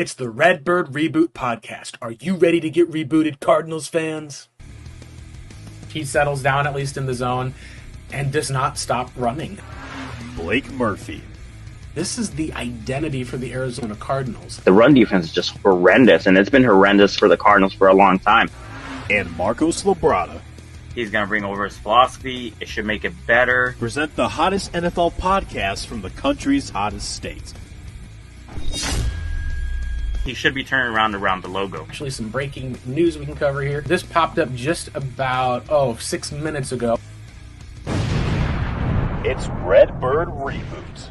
It's the Redbird Reboot podcast. Are you ready to get rebooted, Cardinals fans? He settles down, at least in the zone, and does not stop running. Blake Murphy. This is the identity for the Arizona Cardinals. The run defense is just horrendous, and it's been horrendous for the Cardinals for a long time. And Marcos Labrada. He's going to bring over his philosophy. It should make it better. Present the hottest NFL podcast from the country's hottest state. He should be turning around the logo. Actually, some breaking news we can cover here. This popped up just about, 6 minutes ago. It's Redbird Reboot.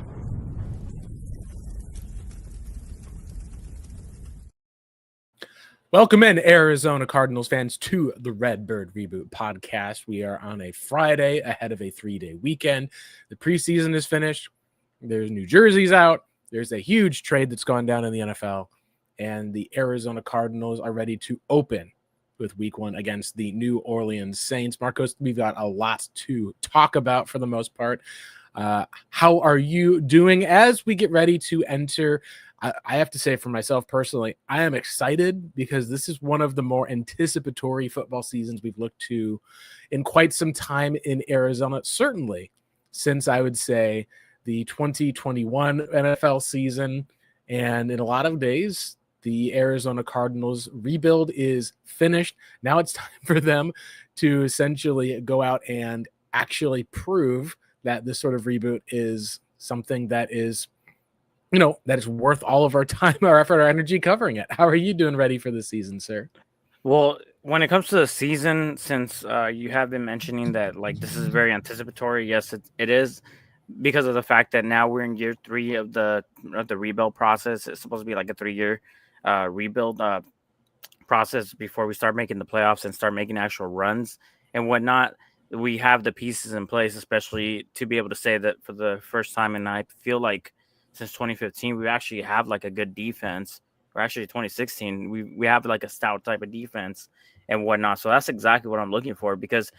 Welcome in, Arizona Cardinals fans, to the Redbird Reboot podcast. We are on a Friday ahead of a 3-day weekend. The preseason is finished. There's new jerseys out. There's a huge trade that's gone down in the NFL. And the Arizona Cardinals are ready to open with week 1 against the New Orleans Saints. Marcos, we've got a lot to talk about for the most part. How are you doing as we get ready to enter? I have to say for myself personally, I am excited because this is one of the more anticipatory football seasons we've looked to in quite some time in Arizona, certainly since I would say the 2021 NFL season. And in a lot of days, the Arizona Cardinals rebuild is finished. Now it's time for them to essentially go out and actually prove that this sort of reboot is something that is, that is worth all of our time, our effort, our energy covering it. How are you doing ready for the season, sir? Well, when it comes to the season, since you have been mentioning that this is very anticipatory, yes, it is, because of the fact that now we're in year 3 of the rebuild process. It's supposed to be like a 3-year rebuild process before we start making the playoffs and start making actual runs and whatnot. We have the pieces in place, especially to be able to say that for the first time, and I feel like since 2015, we actually have like a good defense, or actually 2016, we have like a stout type of defense and whatnot. So that's exactly what I'm looking for, because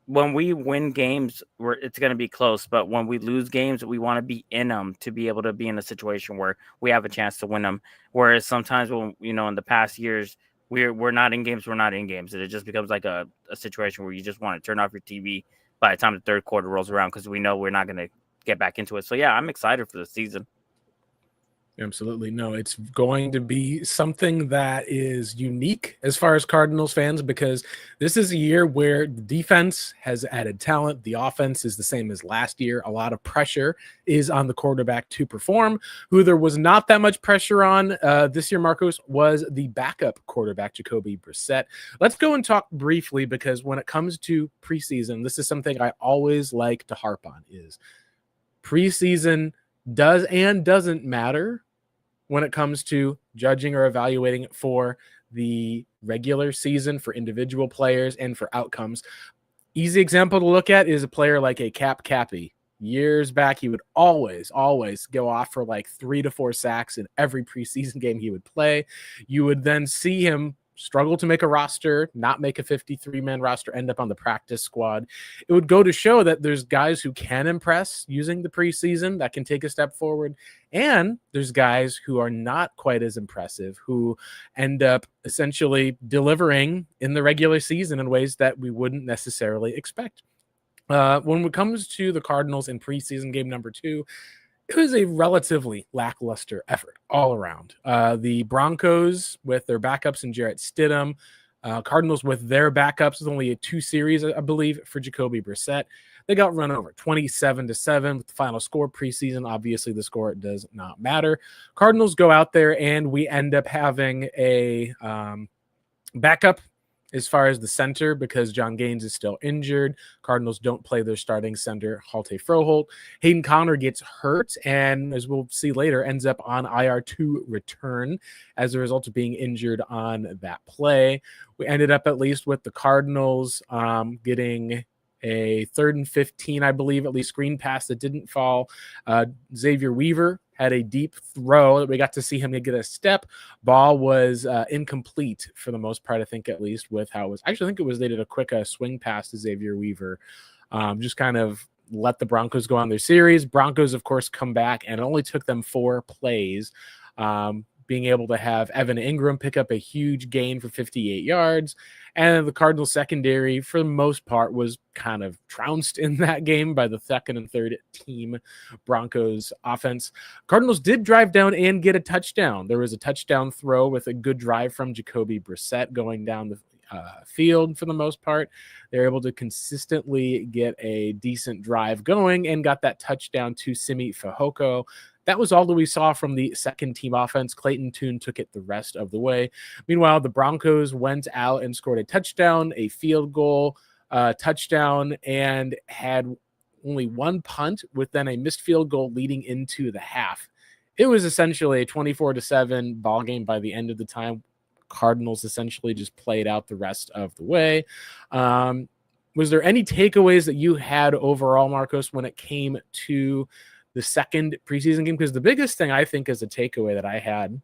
when we win games, it's going to be close. But when we lose games, we want to be in them to be able to be in a situation where we have a chance to win them. Whereas sometimes when, in the past years, we're not in games, and it just becomes like a situation where you just want to turn off your TV by the time the third quarter rolls around, because we know we're not going to get back into it. So yeah, I'm excited for the season. Absolutely. No, it's going to be something that is unique as far as Cardinals fans, because this is a year where the defense has added talent. The offense is the same as last year. A lot of pressure is on the quarterback to perform. Who there was not that much pressure on this year, Marcos, was the backup quarterback, Jacoby Brissett. Let's go and talk briefly, because when it comes to preseason, this is something I always like to harp on, is preseason does and doesn't matter when it comes to judging or evaluating for the regular season, for individual players and for outcomes. Easy example to look at is a player like a Cappy. Years back, he would always go off for like 3 to 4 sacks in every preseason game he would play. You would then see him struggle to make a roster, not make a 53-man roster, end up on the practice squad. It would go to show that there's guys who can impress using the preseason that can take a step forward. And there's guys who are not quite as impressive, who end up essentially delivering in the regular season in ways that we wouldn't necessarily expect. When it comes to the Cardinals in preseason game number 2, it was a relatively lackluster effort all around. The Broncos with their backups and Jarrett Stidham, Cardinals with their backups, with only a 2 series, I believe, for Jacoby Brissett. They got run over 27-7 with the final score preseason. Obviously, the score does not matter. Cardinals go out there and we end up having a backup as far as the center, because John Gaines is still injured. Cardinals don't play their starting center, Halte Froholt. Hayden Conner gets hurt, and as we'll see later, ends up on IR to return as a result of being injured on that play. We ended up at least with the Cardinals getting a 3rd and 15, I believe, at least screen pass that didn't fall. Xavier Weaver had a deep throw that we got to see him get a step. Ball was incomplete for the most part, I think, at least with how it was. Actually, I think it was they did a quick swing pass to Xavier Weaver. Just kind of let the Broncos go on their series. Broncos, of course, come back, and it only took them 4 plays being able to have Evan Ingram pick up a huge gain for 58 yards. And the Cardinals secondary, for the most part, was kind of trounced in that game by the second and third team Broncos offense. Cardinals did drive down and get a touchdown. There was a touchdown throw with a good drive from Jacoby Brissett going down the field for the most part. They're able to consistently get a decent drive going and got that touchdown to Simi Fehoko. That was all that we saw from the second team offense. Clayton Tune took it the rest of the way. Meanwhile, the Broncos went out and scored a touchdown, a field goal, touchdown, and had only one punt with then a missed field goal leading into the half. It was essentially a 24-7 ball game by the end of the time. Cardinals essentially just played out the rest of the way. Was there any takeaways that you had overall, Marcos, when it came to the second preseason game? Because the biggest thing I think is a takeaway that I had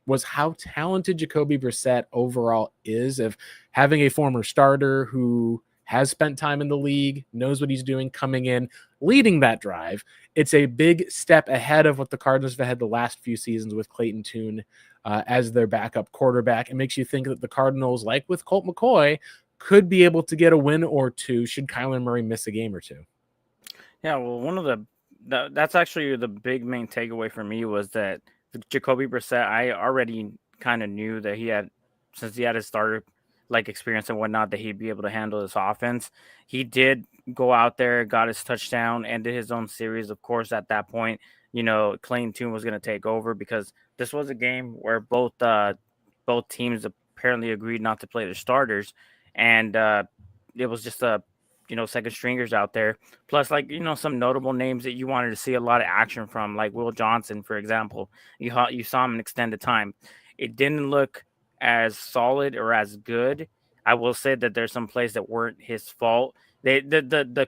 was how talented Jacoby Brissett overall is, of having a former starter who has spent time in the league, knows what he's doing, coming in, leading that drive. It's a big step ahead of what the Cardinals have had the last few seasons with Clayton Tune as their backup quarterback. It makes you think that the Cardinals, like with Colt McCoy, could be able to get a win or two should Kyler Murray miss a game or two. Yeah, well, that's actually the big main takeaway for me was that Jacoby Brissett, I already kind of knew that since he had his starter experience and whatnot, that he'd be able to handle this offense. He did go out there, got his touchdown, ended his own series. Of course, at that point, Clayton Tune was going to take over because this was a game where both teams apparently agreed not to play their starters, and it was just second stringers out there. Plus, some notable names that you wanted to see a lot of action from, like Will Johnson, for example. You saw him in extended time. It didn't look as solid or as good. I will say that there's some plays that weren't his fault. The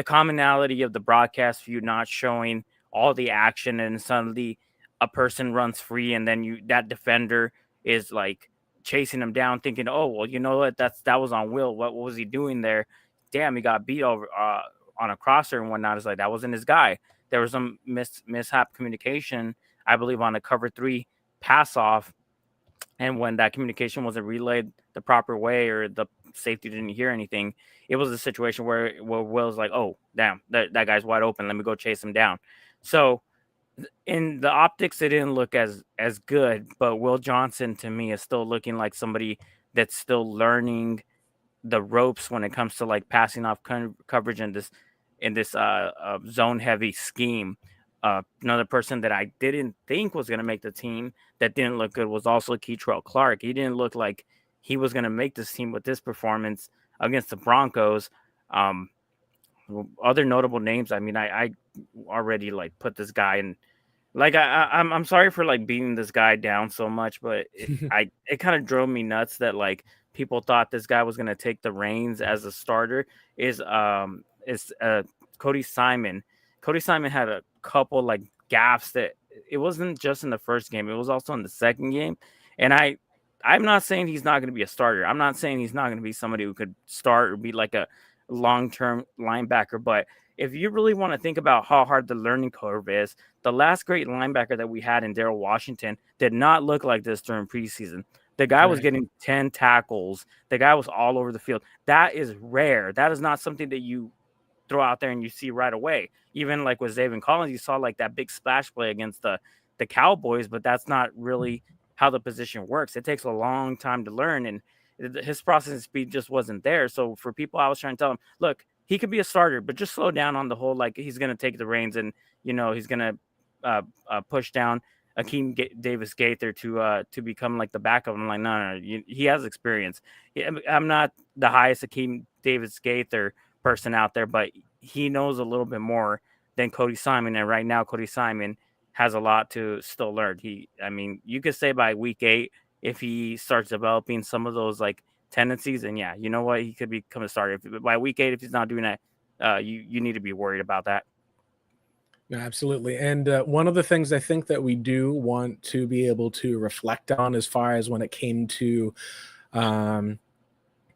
commonality of the broadcast view not showing all the action, and suddenly a person runs free, and then that defender is chasing him down, thinking, oh, well, you know what, that was on Will. What was he doing there? Damn, he got beat over on a crosser and whatnot. It's that wasn't his guy. There was some mishap communication, I believe, on a cover 3 pass off. And when that communication wasn't relayed the proper way, or the safety didn't hear anything, it was a situation where Will's like, oh, damn, that guy's wide open. Let me go chase him down. So in the optics, it didn't look as good, but Will Johnson to me is still looking like somebody that's still learning the ropes when it comes to passing off coverage in this zone heavy scheme. Another person that I didn't think was going to make the team that didn't look good was also Keitrell Clark. He didn't look like he was going to make this team with this performance against the Broncos. Other notable names, I mean, I already put this guy in. I'm sorry for beating this guy down so much, but it kind of drove me nuts that people thought this guy was going to take the reins as a starter. Is Cody Simon. Cody Simon had a couple gaffes that it wasn't just in the first game, it was also in the second game. And I'm not saying he's not going to be a starter. I'm not saying he's not going to be somebody who could start or be a long-term linebacker. But if you really want to think about how hard the learning curve is, the last great linebacker that we had in Darrell Washington did not look like this during preseason. The guy was getting 10 tackles. The guy was all over the field. That is rare. That is not something that you throw out there and you see right away. Even with Zaven Collins, you saw that big splash play against the Cowboys, but that's not really how the position works. It takes a long time to learn, and his processing speed just wasn't there. So for people, I was trying to tell him, look, he could be a starter, but just slow down on the whole. He's going to take the reins, and he's going to push down Akeem Davis Gaither to become the backup. I'm no, he has experience. I'm not the highest Akeem Davis Gaither person out there, but he knows a little bit more than Cody Simon, and right now Cody Simon has a lot to still learn. You could say by week 8, if he starts developing some of those tendencies, and yeah, you know what, he could become a starter. By week 8, if he's not doing that, you need to be worried about that. Absolutely. And one of the things I think that we do want to be able to reflect on as far as when it came to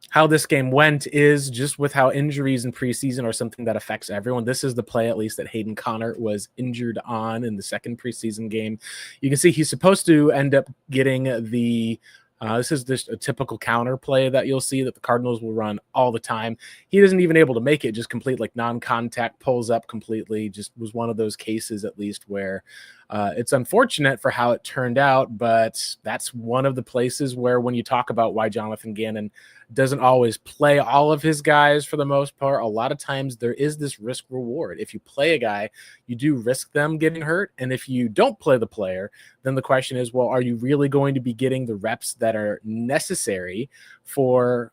how this game went is just with how injuries in preseason are something that affects everyone. This is the play, at least, that Hayden Connor was injured on in the second preseason game. You can see he's supposed to end up getting the this is just a typical counter play that you'll see that the Cardinals will run all the time. He isn't even able to make it, just complete like non-contact, pulls up completely. Just was one of those cases, at least, where it's unfortunate for how it turned out, but that's one of the places where when you talk about why Jonathan Gannon doesn't always play all of his guys for the most part, a lot of times there is this risk reward. If you play a guy, you do risk them getting hurt. And if you don't play the player, then the question is, well, are you really going to be getting the reps that are necessary for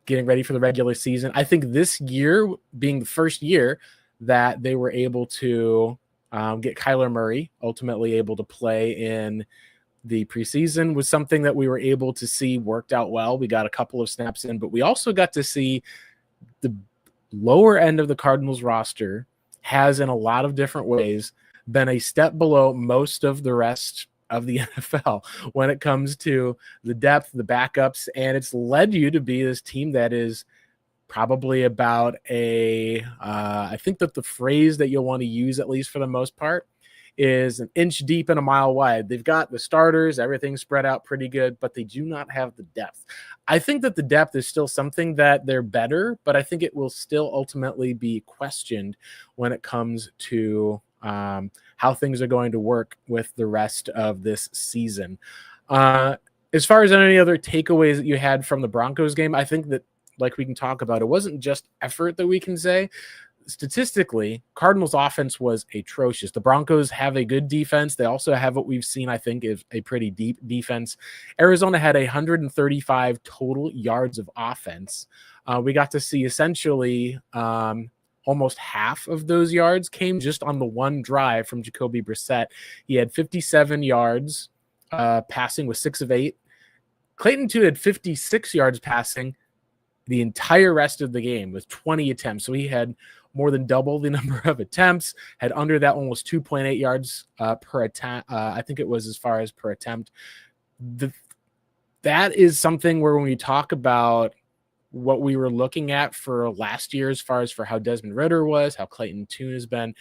getting ready for the regular season? I think this year being the first year that they were able to get Kyler Murray ultimately able to play in the preseason was something that we were able to see worked out well. We got a couple of snaps in, but we also got to see the lower end of the Cardinals roster has in a lot of different ways been a step below most of the rest of the NFL when it comes to the depth, the backups, and it's led you to be this team that is probably about I think that the phrase that you'll want to use, at least for the most part, is an inch deep and a mile wide. They've got the starters, everything spread out pretty good, but they do not have the depth. I think that the depth is still something that they're better, but I think it will still ultimately be questioned when it comes to how things are going to work with the rest of this season. As far as any other takeaways that you had from the Broncos game, I think that, like we can talk about, it wasn't just effort that we can say. Statistically, Cardinals offense was atrocious. The Broncos have a good defense. They also have what we've seen, I think, is a pretty deep defense. Arizona had 135 total yards of offense. We got to see essentially almost half of those yards came just on the one drive from Jacoby Brissett. He had 57 yards passing with 6 of 8. Clayton Tune had 56 yards passing the entire rest of the game with 20 attempts. So he had more than double the number of attempts, had under that almost 2.8 yards per attempt. I think it was as far as per attempt. That is something where when we talk about what we were looking at for last year, as far as for how Desmond Ridder was, how Clayton Tune has been,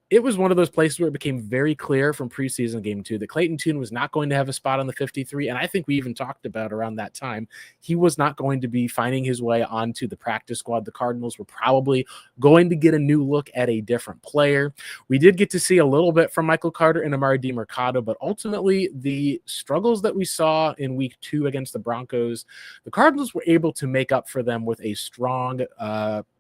it was one of those places where it became very clear from preseason game 2 that Clayton Tune was not going to have a spot on the 53. And I think we even talked about around that time, he was not going to be finding his way onto the practice squad. The Cardinals were probably going to get a new look at a different player. We did get to see a little bit from Michael Carter and Amari DiMercado, but ultimately the struggles that we saw in week 2 against the Broncos, the Cardinals were able to make up for them with a strong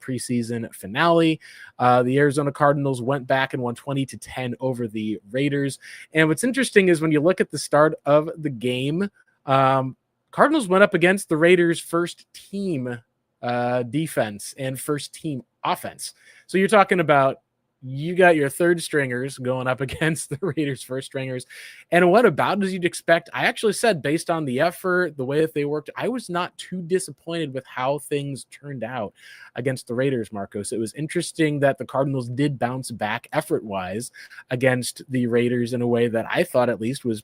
preseason finale. The Arizona Cardinals went back and won 20-10 over the Raiders. And what's interesting is when you look at the start of the game, Cardinals went up against the Raiders' first team defense and first team offense. So you're talking about you got your third stringers going up against the Raiders' first stringers. And what about as you'd expect? I actually said, based on the effort, the way that they worked, I was not too disappointed with how things turned out against the Raiders, Marcos. It was interesting that the Cardinals did bounce back effort-wise against the Raiders in a way that I thought at least was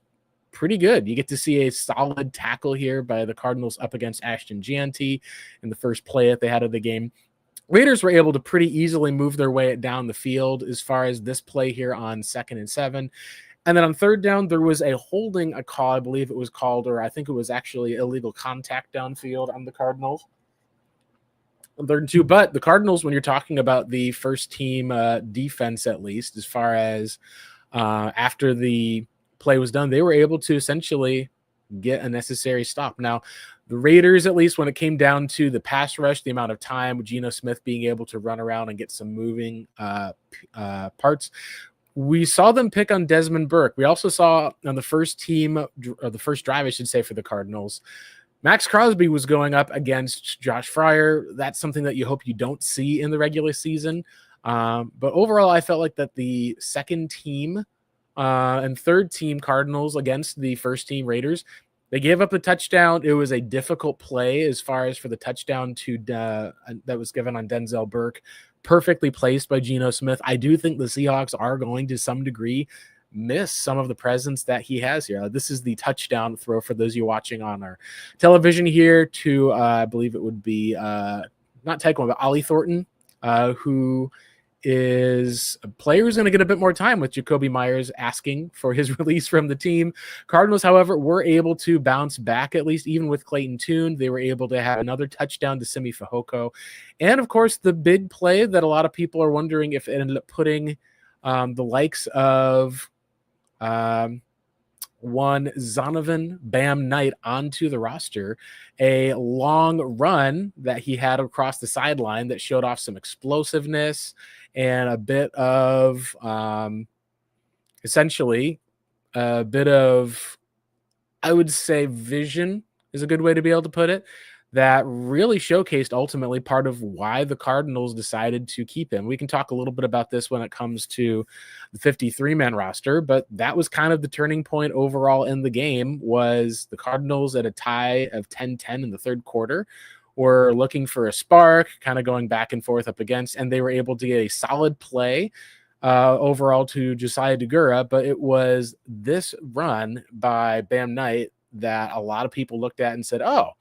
pretty good. You get to see a solid tackle here by the Cardinals up against Ashton Gianti in the first play that they had of the game. Raiders were able to pretty easily move their way down the field as far as this play here on 2nd and 7. And then on 3rd down, there was a holding a call, I believe it was called, or I think it was actually illegal contact downfield on the Cardinals. On 3rd and 2, but the Cardinals, when you're talking about the first team defense, at least as far as after the play was done, they were able to essentially get a necessary stop. Now, the Raiders, at least when it came down to the pass rush, the amount of time with Geno Smith being able to run around and get some moving parts, we saw them pick on Desmond Burke. We also saw on the first team, or the first drive, I should say, for the Cardinals, Max Crosby was going up against Josh Fryer. That's something that you hope you don't see in the regular season. But overall, I felt like that the second team and third team Cardinals against the first team Raiders, they gave up a touchdown. It was a difficult play as far as for the touchdown to that was given on Denzel Burke, perfectly placed by Geno Smith. I do think the Seahawks are going to some degree miss some of the presence that he has here. This is the touchdown throw for those of you watching on our television here to, I believe it would be not Taekwondo, but Ollie Thornton, who is a player who's going to get a bit more time with Jacoby Myers asking for his release from the team. Cardinals, however, were able to bounce back, at least even with Clayton Tune. They were able to have another touchdown to Simi Fehoko. And, of course, the big play that a lot of people are wondering if it ended up putting the likes of one Zonovan Bam Knight onto the roster, a long run that he had across the sideline that showed off some explosiveness and a bit of essentially a bit of, I would say, vision is a good way to be able to put it, that really showcased ultimately part of why the Cardinals decided to keep him. We can talk a little bit about this when it comes to the 53-man roster, but that was kind of the turning point overall in the game. Was the Cardinals at a tie of 10-10 in the third quarter were looking for a spark, kind of going back and forth up against, and they were able to get a solid play overall to Josiah Degura, but it was this run by Bam Knight that a lot of people looked at and said, oh,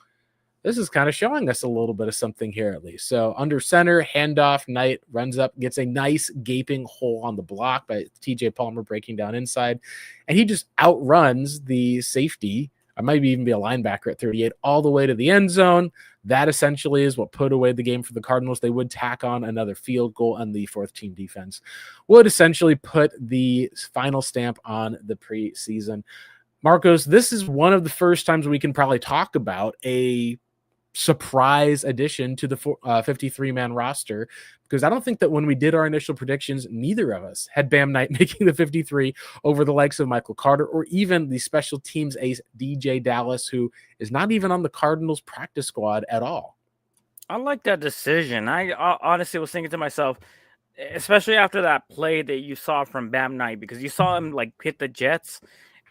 this is kind of showing us a little bit of something here at least. So under center, handoff, Knight runs up, gets a nice gaping hole on the block by TJ Palmer breaking down inside, and he just outruns the safety. I might even be a linebacker at 38 all the way to the end zone. That essentially is what put away the game for the Cardinals. They would tack on another field goal, and the fourth team defense would essentially put the final stamp on the preseason. Marcos, this is one of the first times we can probably talk about a surprise addition to the 53-man roster, because I don't think that when we did our initial predictions, neither of us had Bam Knight making the 53 over the likes of Michael Carter or even the special teams ace DJ Dallas, who is not even on the Cardinals practice squad at all. I like that decision. I honestly was thinking to myself, especially after that play that you saw from Bam Knight, because you saw him like hit the Jets,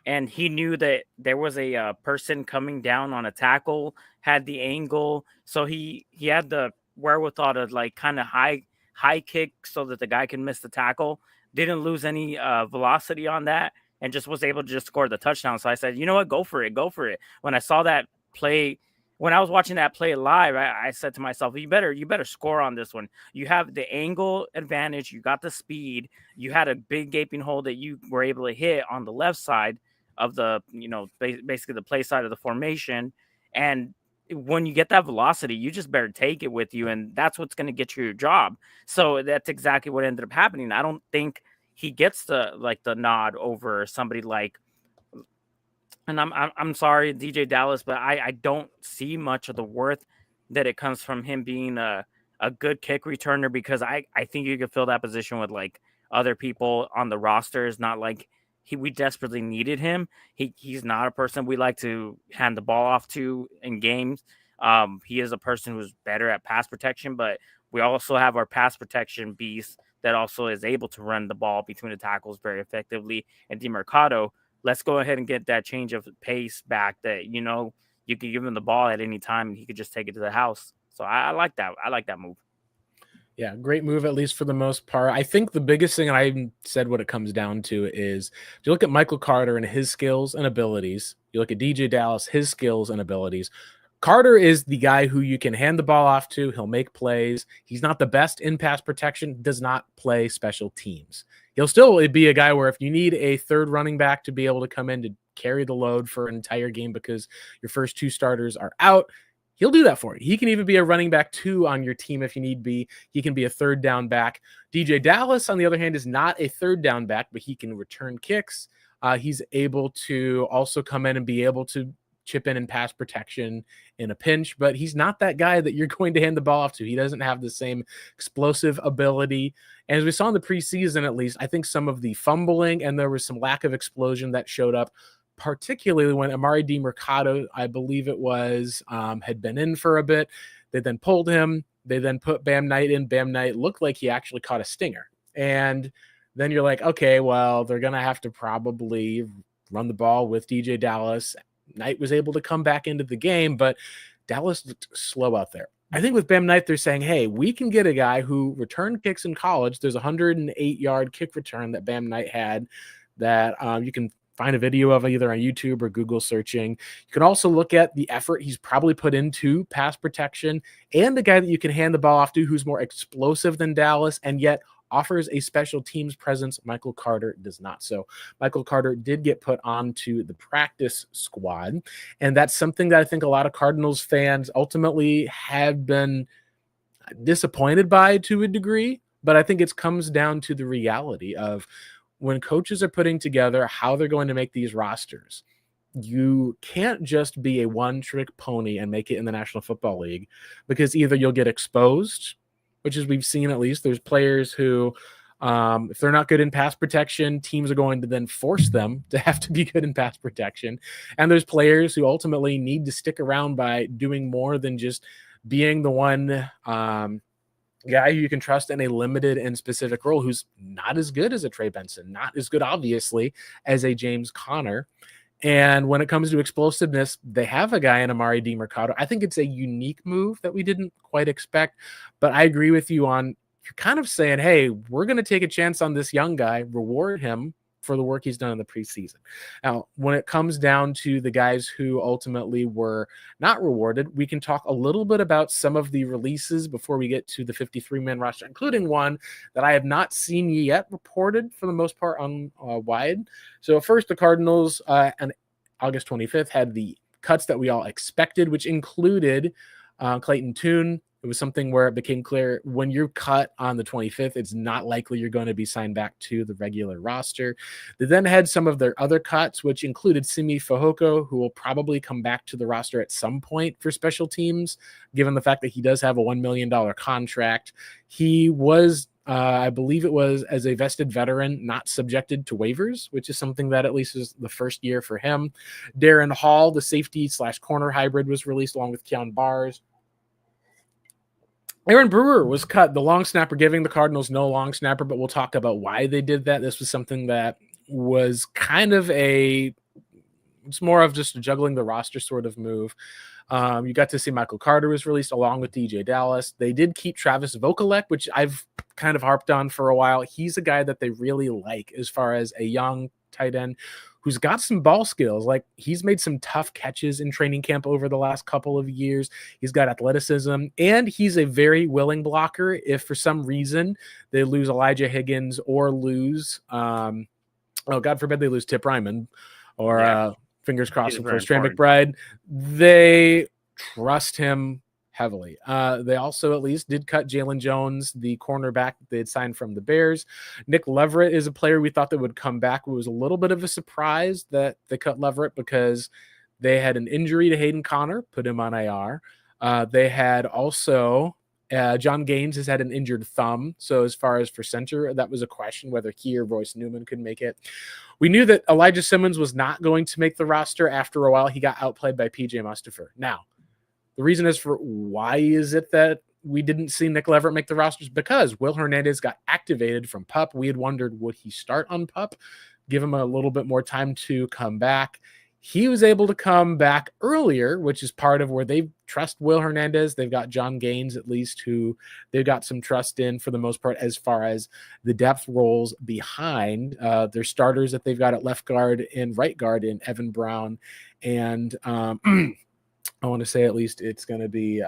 and he knew that there was a person coming down on a tackle, had the angle, so he had the wherewithal to like kind of high kick so that the guy can miss the tackle. Didn't lose any velocity on that, and just was able to just score the touchdown. So I said, you know what, go for it. When I saw that play, when I was watching that play live, I said to myself, you better score on this one. You have the angle advantage, you got the speed, you had a big gaping hole that you were able to hit on the left side of the, basically the play side of the formation. And when you get that velocity, you just better take it with you, and that's what's going to get you your job. So that's exactly what ended up happening. I don't think he gets the nod over somebody like, and I'm sorry, DJ Dallas, but I don't see much of the worth that it comes from him being a good kick returner, because I think you could fill that position with like other people on the roster. Is not like we desperately needed him. He's not a person we like to hand the ball off to in games. He is a person who's better at pass protection, but we also have our pass protection beast that also is able to run the ball between the tackles very effectively. And DeMercado, let's go ahead and get that change of pace back that, you could give him the ball at any time and he could just take it to the house. So I like that. I like that move. Yeah, great move, at least for the most part. I think the biggest thing, and I even said what it comes down to, is if you look at Michael Carter and his skills and abilities, you look at DJ Dallas, his skills and abilities, Carter is the guy who you can hand the ball off to. He'll make plays. He's not the best in pass protection, does not play special teams. He'll still be a guy where if you need a third running back to be able to come in to carry the load for an entire game because your first two starters are out, he'll do that for you. He can even be a running back 2 on your team if you need be. He can be a third down back. DJ Dallas, on the other hand, is not a third down back, but he can return kicks. He's able to also come in and be able to chip in pass protection in a pinch, but he's not that guy that you're going to hand the ball off to. He doesn't have the same explosive ability. And as we saw in the preseason, at least, I think some of the fumbling and there was some lack of explosion that showed up, particularly when Amari DeMercado, I believe it was, had been in for a bit. They then pulled him. They then put Bam Knight in. Bam Knight looked like he actually caught a stinger. And then you're like, okay, well, they're going to have to probably run the ball with DJ Dallas. Knight was able to come back into the game, but Dallas looked slow out there. I think with Bam Knight, they're saying, hey, we can get a guy who returned kicks in college. There's a 108-yard kick return that Bam Knight had that you can find a video of either on YouTube or Google searching. You can also look at the effort he's probably put into pass protection and the guy that you can hand the ball off to who's more explosive than Dallas and yet offers a special teams presence. Michael Carter does not. So Michael Carter did get put onto the practice squad. And that's something that I think a lot of Cardinals fans ultimately have been disappointed by to a degree. But I think it comes down to the reality of when coaches are putting together how they're going to make these rosters. You can't just be a one-trick pony and make it in the National Football League, because either you'll get exposed, which is we've seen at least. There's players who, if they're not good in pass protection, teams are going to then force them to have to be good in pass protection. And there's players who ultimately need to stick around by doing more than just being the one guy who you can trust in a limited and specific role, who's not as good as a Trey Benson, not as good, obviously, as a James Conner. And when it comes to explosiveness, they have a guy in Amari DiMercato. I think it's a unique move that we didn't quite expect, but I agree with you on, you're kind of saying, hey, we're going to take a chance on this young guy, reward him for the work he's done in the preseason. Now, when it comes down to the guys who ultimately were not rewarded, we can talk a little bit about some of the releases before we get to the 53-man roster, including one that I have not seen yet reported for the most part on wide. So first, the Cardinals on August 25th had the cuts that we all expected, which included Clayton Tune. It was something where it became clear when you're cut on the 25th, it's not likely you're going to be signed back to the regular roster. They then had some of their other cuts, which included Simi Fehoko, who will probably come back to the roster at some point for special teams, given the fact that he does have a $1 million contract. He was, I believe it was as a vested veteran, not subjected to waivers, which is something that at least is the first year for him. Darren Hall, the safety/corner hybrid, was released along with Keon Bars. Aaron Brewer was cut, the long snapper, giving the Cardinals no long snapper, but we'll talk about why they did that. This was something that was kind of it's more of just juggling the roster sort of move. You got to see Michael Carter was released along with DJ Dallas. They did keep Travis Vokalek, which I've kind of harped on for a while. He's a guy that they really like as far as a young tight end who's got some ball skills. Like, he's made some tough catches in training camp over the last couple of years. He's got athleticism, and he's a very willing blocker. If for some reason they lose Elijah Higgins or lose, God forbid they lose Tip Ryman, or fingers crossed for Trey McBride, they trust him heavily. They also at least did cut Jalen Jones, the cornerback they had signed from the Bears. Nick Leverett is a player we thought that would come back. It was a little bit of a surprise that they cut Leverett because they had an injury to Hayden Connor, put him on IR. They had also John Gaines has had an injured thumb. So as far as for center, that was a question whether he or Royce Newman could make it. We knew that Elijah Simmons was not going to make the roster. After a while, he got outplayed by PJ Mustipher. Now, the reason is for why is it that we didn't see Nick Leverett make the rosters? Because Will Hernandez got activated from PUP. We had wondered, would he start on PUP? Give him a little bit more time to come back. He was able to come back earlier, which is part of where they trust Will Hernandez. They've got John Gaines, at least, who they've got some trust in for the most part as far as the depth roles behind their starters that they've got at left guard and right guard in Evan Brown. And I want to say at least it's going to be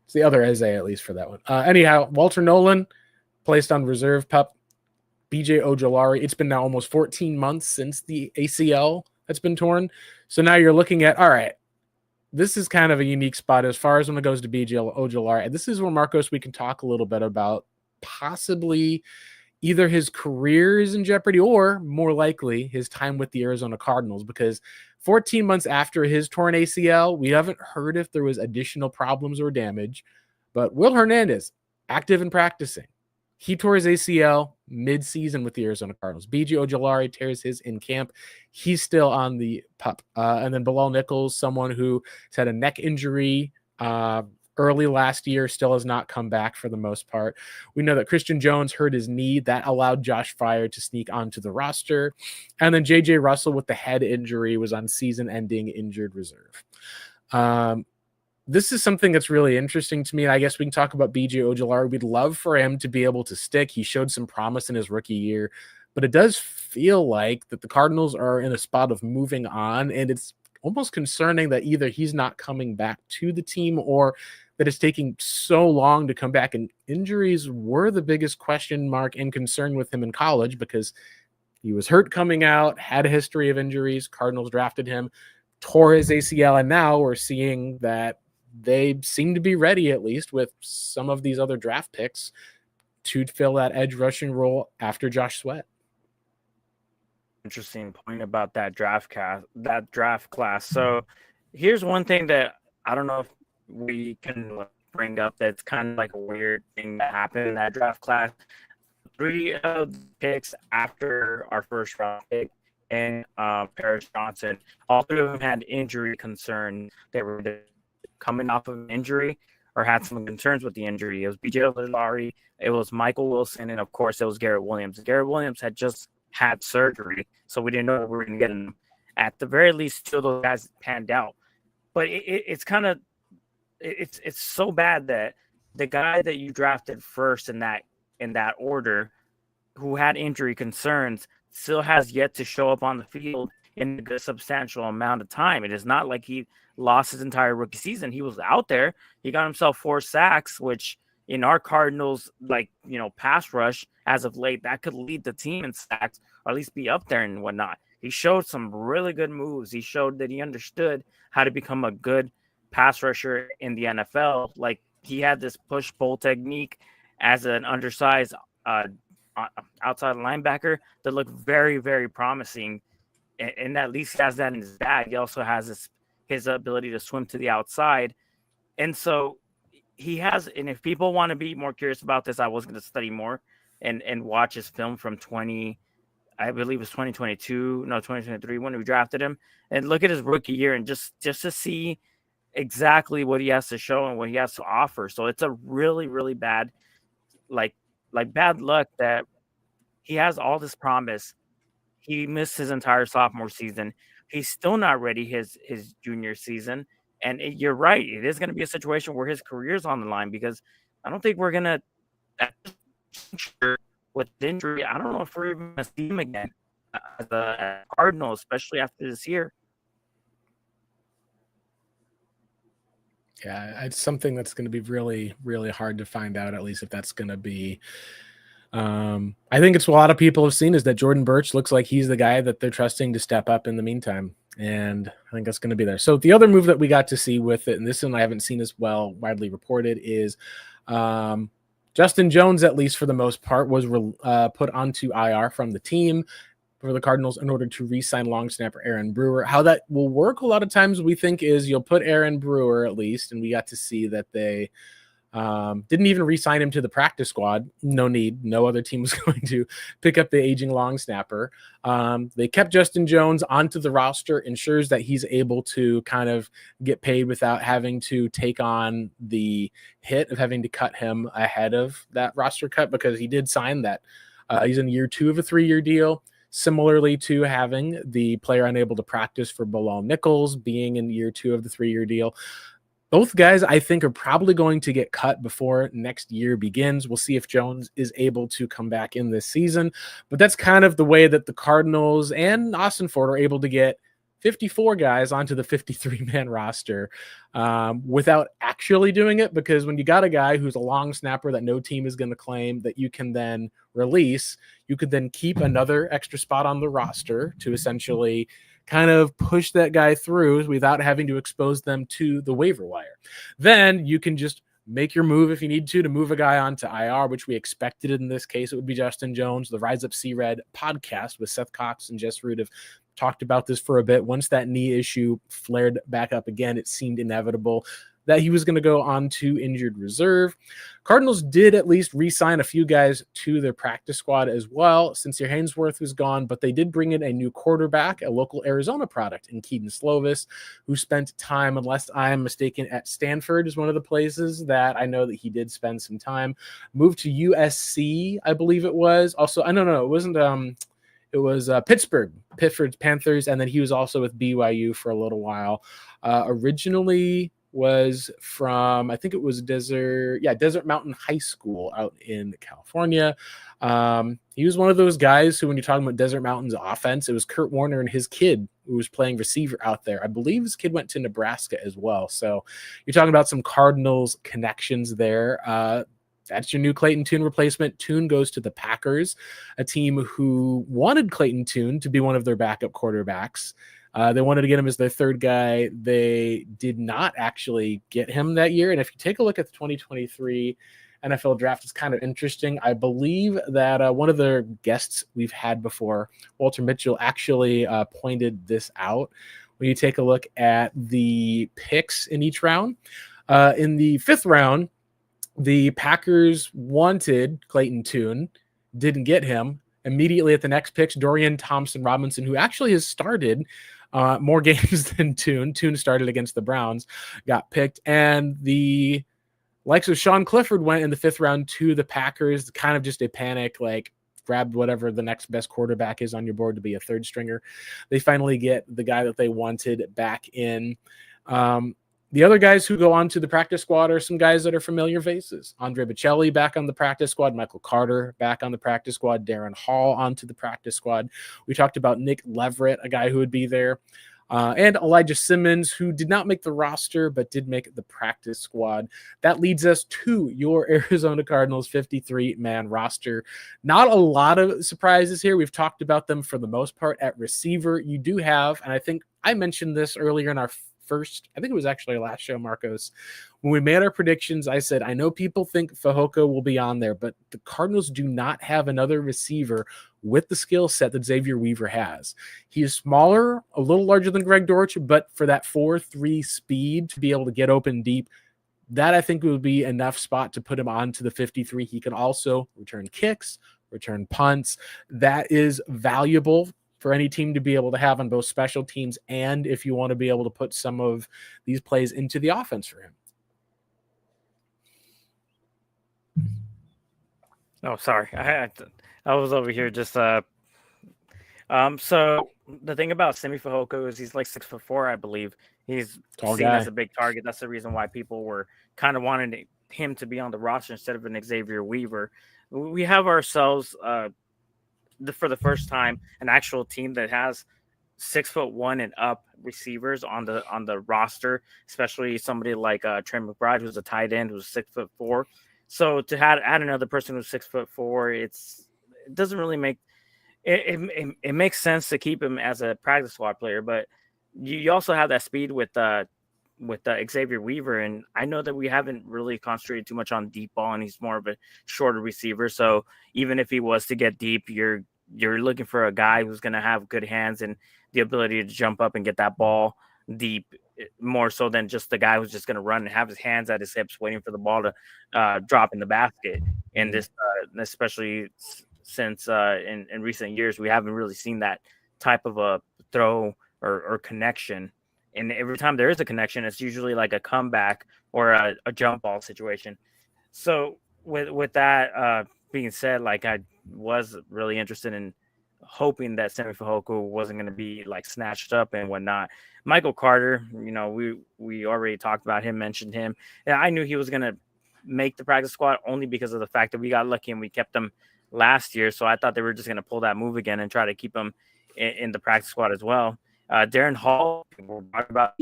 it's the other Eze, at least for that one. Anyhow, Walter Nolan placed on reserve PUP. BJ Ojolari, it's been now almost 14 months since the ACL that's been torn. So now you're looking at, all right, this is kind of a unique spot as far as when it goes to BJ Ojolari. This is where, Marcos, we can talk a little bit about possibly either his career is in jeopardy or more likely his time with the Arizona Cardinals, because 14 months after his torn ACL, we haven't heard if there was additional problems or damage. But Will Hernandez, active and practicing. He tore his ACL mid-season with the Arizona Cardinals. BJ Ojolari tears his in camp. He's still on the PUP. And then Bilal Nichols, someone who has had a neck injury early last year, still has not come back for the most part. We know that Christian Jones hurt his knee. That allowed Josh Fryer to sneak onto the roster. And then J.J. Russell with the head injury was on season-ending injured reserve. This is something that's really interesting to me. And I guess we can talk about BJ Ojolari. We'd love for him to be able to stick. He showed some promise in his rookie year, but it does feel like that the Cardinals are in a spot of moving on, and it's almost concerning that either he's not coming back to the team or that it's taking so long to come back. And injuries were the biggest question mark and concern with him in college because he was hurt coming out, had a history of injuries. Cardinals drafted him, tore his ACL, and now we're seeing that they seem to be ready, at least with some of these other draft picks, to fill that edge rushing role after Josh Sweat. Interesting point about that draft class. So here's one thing that I don't know if we can bring up that's kind of like a weird thing that happened in that draft class. 3 of the picks after our first round pick and Paris Johnson, all 3 of them had injury concerns. They were coming off of an injury or had some concerns with the injury. It was BJ Ojulari, it was Michael Wilson, and of course it was Garrett Williams. Garrett Williams had just had surgery, so we didn't know what we were going to get in. At the very least, 2 of those guys panned out. But it's kind of it's so bad that the guy that you drafted first in that order, who had injury concerns, still has yet to show up on the field in a good substantial amount of time. It is not like he lost his entire rookie season. He was out there. He got himself 4 sacks, which in our Cardinals, pass rush as of late, that could lead the team in sacks or at least be up there and whatnot. He showed some really good moves. He showed that he understood how to become a good pass rusher in the NFL. Like, he had this push-pull technique as an undersized outside linebacker that looked very, very promising. And at least he has that in his bag. He also has his ability to swim to the outside. And so he has, and if people want to be more curious about this, I was going to study more and watch his film from 2023 when we drafted him, and look at his rookie year and just to see exactly what he has to show and what he has to offer. So it's a really, really bad, like bad luck that he has all this promise. He missed his entire sophomore season. He's still not ready his junior season. And you're right. It is going to be a situation where his career's on the line, because I don't think we're going to, with injury, I don't know if we're even going to see him again as a Cardinal, especially after this year. Yeah, it's something that's going to be really, really hard to find out, at least if that's going to be. I think it's what a lot of people have seen is that Jordan Birch looks like he's the guy that they're trusting to step up in the meantime. And I think that's going to be there. So the other move that we got to see with it, and this one I haven't seen as well widely reported, is Justin Jones, at least for the most part, was put onto IR from the team for the Cardinals in order to re-sign long snapper Aaron Brewer. How that will work a lot of times, we think, is you'll put Aaron Brewer at least, and we got to see that they didn't even re-sign him to the practice squad. No need. No other team was going to pick up the aging long snapper. They kept Justin Jones onto the roster, ensures that he's able to kind of get paid without having to take on the hit of having to cut him ahead of that roster cut, because he did sign that. He's in year 2 of a 3-year deal, similarly to having the player unable to practice for Bilal Nichols being in year 2 of the 3-year deal. Both guys, I think, are probably going to get cut before next year begins. We'll see if Jones is able to come back in this season. But that's kind of the way that the Cardinals and Austin Ford are able to get 54 guys onto the 53-man roster without actually doing it, because when you got a guy who's a long snapper that no team is going to claim that you can then release, you could then keep another extra spot on the roster to essentially kind of push that guy through without having to expose them to the waiver wire. Then you can just make your move if you need to move a guy onto IR, which we expected in this case. It would be Justin Jones. The Rise Up C-Red podcast with Seth Cox and Jess Root have talked about this for a bit. Once that knee issue flared back up again, it seemed inevitable that he was going to go on to injured reserve. Cardinals did at least re-sign a few guys to their practice squad as well, since your Hainsworth was gone, but they did bring in a new quarterback, a local Arizona product in Keaton Slovis, who spent time, unless I'm mistaken, at Stanford is one of the places that I know that he did spend some time. Moved to USC, I believe it was. Also, I don't know, it wasn't it was Pittsburgh Panthers, and then he was also with BYU for a little while. Originally was from, I think it was Desert Mountain High School out in California. He was one of those guys who, when you're talking about Desert Mountain's offense, it was Kurt Warner and his kid who was playing receiver out there. I believe his kid went to Nebraska as well. So you're talking about some Cardinals connections there. That's your new Clayton Tune replacement. Tune goes to the Packers, a team who wanted Clayton Tune to be one of their backup quarterbacks. They wanted to get him as their third guy. They did not actually get him that year. And if you take a look at the 2023 NFL draft, it's kind of interesting. I believe that one of the guests we've had before, Walter Mitchell, actually pointed this out. When you take a look at the picks in each round, in the 5th round, the Packers wanted Clayton Tune, didn't get him. Immediately at the next picks, Dorian Thompson-Robinson, who actually has started more games than Tune. Tune started against the Browns, got picked. And the likes of Sean Clifford went in the 5th round to the Packers, kind of just a panic, like grab whatever the next best quarterback is on your board to be a third stringer. They finally get the guy that they wanted back in. The other guys who go on to the practice squad are some guys that are familiar faces. Andre Bocelli back on the practice squad. Michael Carter back on the practice squad. Darren Hall onto the practice squad. We talked about Nick Leverett, a guy who would be there. And Elijah Simmons, who did not make the roster, but did make the practice squad. That leads us to your Arizona Cardinals 53-man roster. Not a lot of surprises here. We've talked about them for the most part. At receiver, you do have, and I think I mentioned this earlier in our I think it was actually our last show, Marcos. When we made our predictions, I said, I know people think Fehoko will be on there, but the Cardinals do not have another receiver with the skill set that Xavier Weaver has. He is smaller, a little larger than Greg Dortch, but for that 4.3 speed to be able to get open deep, that I think would be enough spot to put him onto the 53. He can also return kicks, return punts. That is valuable for any team to be able to have on both special teams and if you want to be able to put some of these plays into the offense for him. Oh, sorry. I was over here just so the thing about Simi Fehoko is he's like 6'4", I believe. He's Tall seen guy. as a big target. That's the reason why people were kind of wanting him to be on the roster instead of an Xavier Weaver. We have ourselves for the first time an actual team that has 6'1" and up receivers on the roster, especially somebody like Trey McBride, who's a tight end, who's 6'4". So to add another person who's 6'4", it doesn't really make it makes sense to keep him as a practice squad player, but you also have that speed with Xavier Weaver, and I know that we haven't really concentrated too much on deep ball, and he's more of a shorter receiver. So even if he was to get deep, you're looking for a guy who's going to have good hands and the ability to jump up and get that ball deep, more so than just the guy who's just going to run and have his hands at his hips waiting for the ball to drop in the basket. And this, especially since in recent years, we haven't really seen that type of a throw or connection. And every time there is a connection, it's usually like a comeback or a jump ball situation. So with that being said, like I was really interested in hoping that Simi Fehoko wasn't going to be like snatched up and whatnot. Michael Carter, we already talked about him, mentioned him. And I knew he was going to make the practice squad only because of the fact that we got lucky and we kept him last year. So I thought they were just going to pull that move again and try to keep him in the practice squad as well. Darren Hall, we're talking about,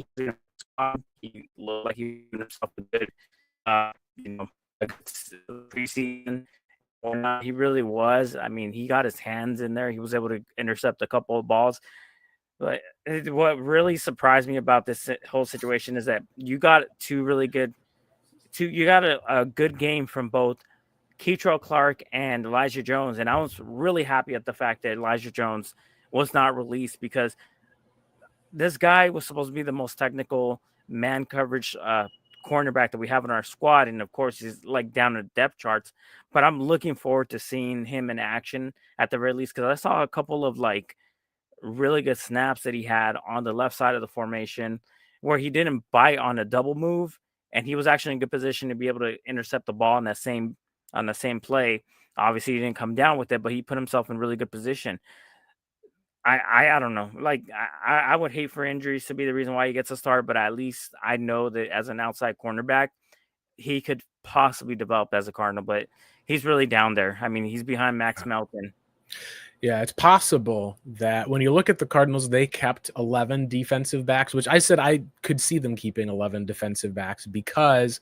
he looked like he did himself a good, a good preseason. He really was. I mean, he got his hands in there. He was able to intercept a couple of balls. But what really surprised me about this whole situation is that you got you got a good game from both Keitrell Clark and Elijah Jones. And I was really happy at the fact that Elijah Jones was not released, because this guy was supposed to be the most technical man coverage cornerback that we have in our squad. And of course, he's like down the depth charts, but I'm looking forward to seeing him in action at the very least, because I saw a couple of like really good snaps that he had on the left side of the formation where he didn't bite on a double move, and he was actually in good position to be able to intercept the ball on the same play. Obviously, he didn't come down with it, but he put himself in really good position. I don't know. Like I would hate for injuries to be the reason why he gets a start, but at least I know that as an outside cornerback, he could possibly develop as a Cardinal. But he's really down there. I mean, he's behind Max Melton. Yeah, it's possible that when you look at the Cardinals, they kept 11 defensive backs, which I said I could see them keeping 11 defensive backs because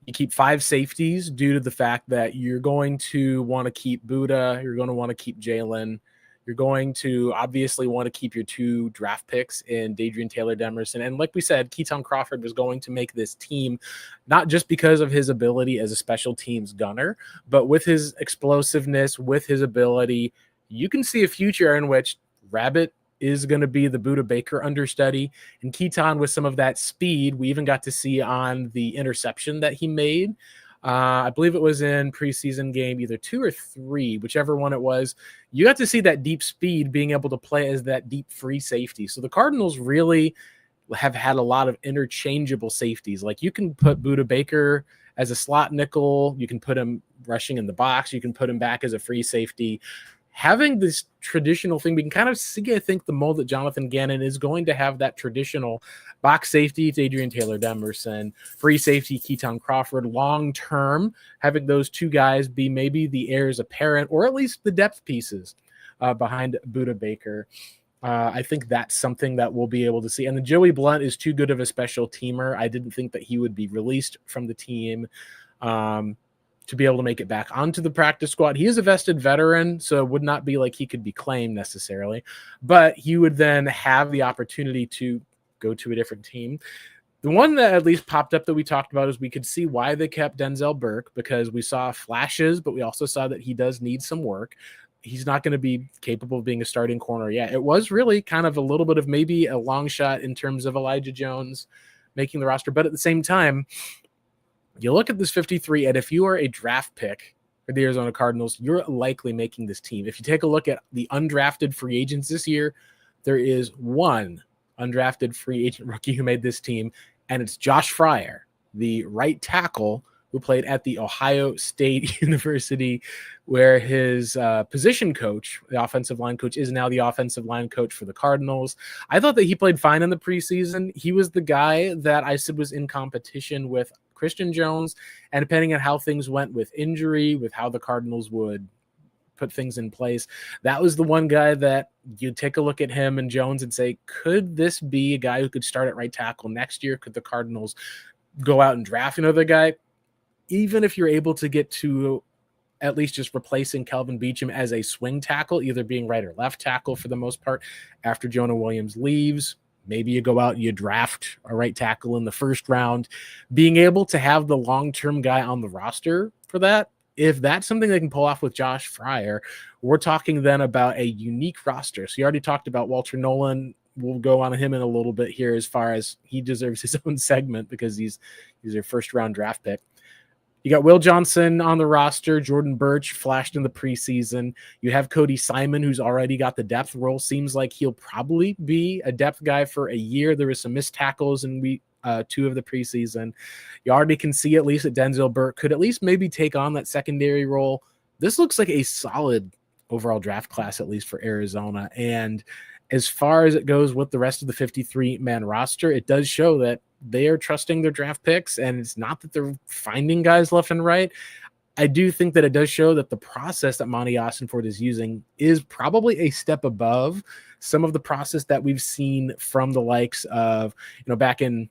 you keep 5 safeties due to the fact that you're going to want to keep Buddha, you're going to want to keep Jalen, you're going to obviously want to keep your 2 draft picks in Dadrian Taylor Demerson. And like we said, Keaton Crawford was going to make this team not just because of his ability as a special teams gunner, but with his explosiveness, with his ability. You can see a future in which Rabbit is going to be the Buda Baker understudy, and Keaton with some of that speed we even got to see on the interception that he made. I believe it was in preseason game, either 2 or 3, whichever one it was. You got to see that deep speed being able to play as that deep free safety. So the Cardinals really have had a lot of interchangeable safeties. Like you can put Buda Baker as a slot nickel, you can put him rushing in the box, you can put him back as a free safety. Having this traditional thing, we can kind of see, I think, the mold that Jonathan Gannon is going to have that traditional box safety, Adrian Taylor Demerson, free safety, Keaton Crawford, long term, having those 2 guys be maybe the heirs apparent or at least the depth pieces behind Buda Baker. I think that's something that we'll be able to see. And the Joey Blunt is too good of a special teamer. I didn't think that he would be released from the team. To be able to make it back onto the practice squad. He is a vested veteran, so it would not be like he could be claimed necessarily, but he would then have the opportunity to go to a different team. The one that at least popped up that we talked about is we could see why they kept Denzel Burke, because we saw flashes, but we also saw that he does need some work. He's not going to be capable of being a starting corner yet. It was really kind of a little bit of maybe a long shot in terms of Elijah Jones making the roster, but at the same time, you look at this 53, and if you are a draft pick for the Arizona Cardinals, you're likely making this team. If you take a look at the undrafted free agents this year, there is one undrafted free agent rookie who made this team, and it's Josh Fryer, the right tackle who played at the Ohio State University, where his position coach, the offensive line coach, is now the offensive line coach for the Cardinals. I thought that he played fine in the preseason. He was the guy that I said was in competition with Christian Jones, and depending on how things went with injury, with how the Cardinals would put things in place, that was the one guy that you take a look at him and Jones and say, could this be a guy who could start at right tackle next year? Could the Cardinals go out and draft another guy? Even if you're able to get to at least just replacing Kelvin Beachum as a swing tackle, either being right or left tackle for the most part, after Jonah Williams leaves, maybe you go out and you draft a right tackle in the first round. Being able to have the long-term guy on the roster for that, if that's something they can pull off with Josh Fryer, we're talking then about a unique roster. So you already talked about Walter Nolan. We'll go on him in a little bit here as far as he deserves his own segment because he's a first-round draft pick. You got Will Johnson on the roster. Jordan Birch flashed in the preseason. You have Cody Simon, who's already got the depth role. Seems like he'll probably be a depth guy for a year. There was some missed tackles in week 2 of the preseason. You already can see at least that Denzel Burke could at least maybe take on that secondary role. This looks like a solid overall draft class, at least for Arizona. And as far as it goes with the rest of the 53-man roster, it does show that they are trusting their draft picks, and it's not that they're finding guys left and right. I do think that it does show that the process that Monty Austinford is using is probably a step above some of the process that we've seen from the likes of, back in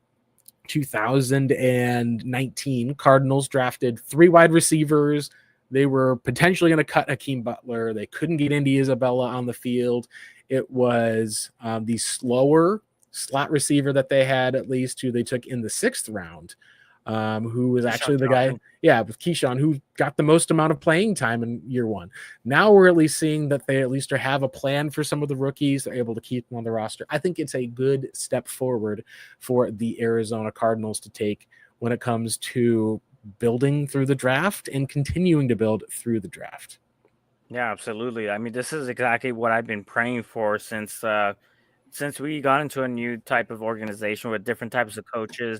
2019, Cardinals drafted 3 wide receivers. They were potentially going to cut Hakeem Butler. They couldn't get Indy Isabella on the field. It was the slower slot receiver that they had, at least, who they took in the 6th round, who was actually the guy, with Keyshawn, who got the most amount of playing time in year 1. Now we're at least seeing that they at least have a plan for some of the rookies. They're able to keep them on the roster. I think it's a good step forward for the Arizona Cardinals to take when it comes to building through the draft and continuing to build through the draft. Yeah, absolutely. I mean, this is exactly what I've been praying for since we got into a new type of organization with different types of coaches.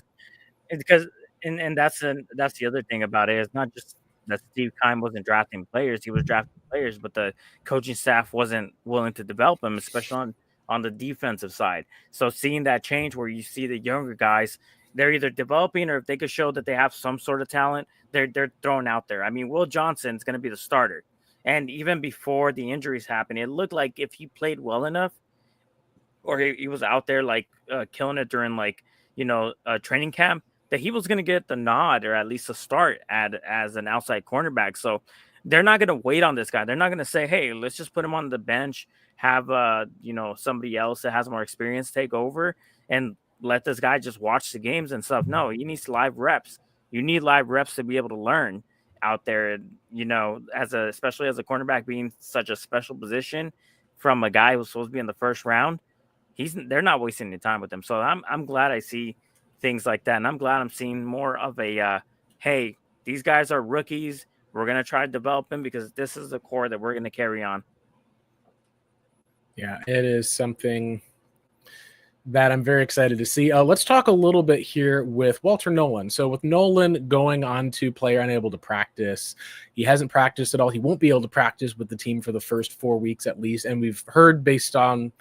It's because and that's the other thing about it. It's not just that Steve Keim wasn't drafting players. He was drafting players, but the coaching staff wasn't willing to develop them, especially on the defensive side. So seeing that change where you see the younger guys, they're either developing or if they could show that they have some sort of talent, they're thrown out there. I mean, Will Johnson's going to be the starter. And even before the injuries happened, it looked like if he played well enough, or he was out there like killing it during like training camp, that he was going to get the nod or at least a start as an outside cornerback. So they're not going to wait on this guy. They're not going to say, hey, let's just put him on the bench, have somebody else that has more experience take over and let this guy just watch the games and stuff. No, he needs live reps. You need live reps to be able to learn out there, especially as a cornerback being such a special position from a guy who's supposed to be in the first round. They're not wasting any time with him. So I'm glad I see things like that. And I'm glad I'm seeing more of a, hey, these guys are rookies. We're going to try to develop them because this is the core that we're going to carry on. Yeah, it is something that I'm very excited to see. Let's talk a little bit here with Walter Nolan. So with Nolan going on to player unable to practice, he hasn't practiced at all. He won't be able to practice with the team for the first 4 weeks at least. And we've heard based on,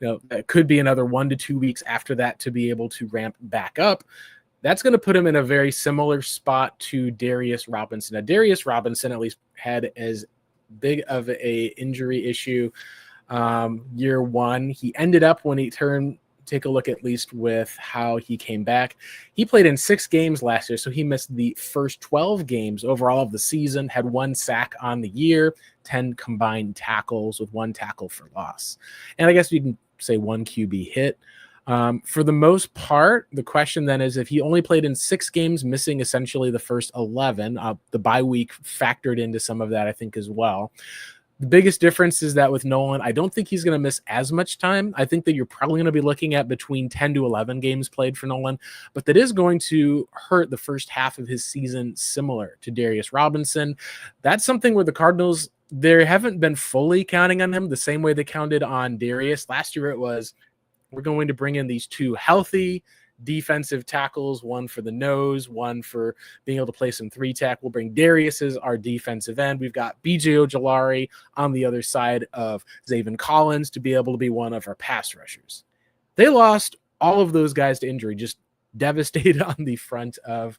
it could be another 1 to 2 weeks after that to be able to ramp back up. That's going to put him in a very similar spot to Darius Robinson. Now, Darius Robinson at least had as big of a injury issue year one. He ended up when he take a look at least with how he came back. He played in 6 games last year, so he missed the first 12 games overall of the season, had 1 sack on the year, 10 combined tackles with 1 tackle for loss. And I guess you can say 1 QB hit. For the most part, the question then is if he only played in 6 games, missing essentially the first 11, the bye week factored into some of that, I think, as well. The biggest difference is that with Nolan, I don't think he's going to miss as much time. I think that you're probably going to be looking at between 10 to 11 games played for Nolan, but that is going to hurt the first half of his season, similar to Darius Robinson. That's something where the Cardinals, they haven't been fully counting on him the same way they counted on Darius. Last year it was, we're going to bring in these 2 healthy defensive tackles, 1 for the nose, 1 for being able to play some 3-tech. We'll bring Darius as our defensive end. We've got BJ Ojulari on the other side of Zaven Collins to be able to be one of our pass rushers. They lost all of those guys to injury, just devastated on the front of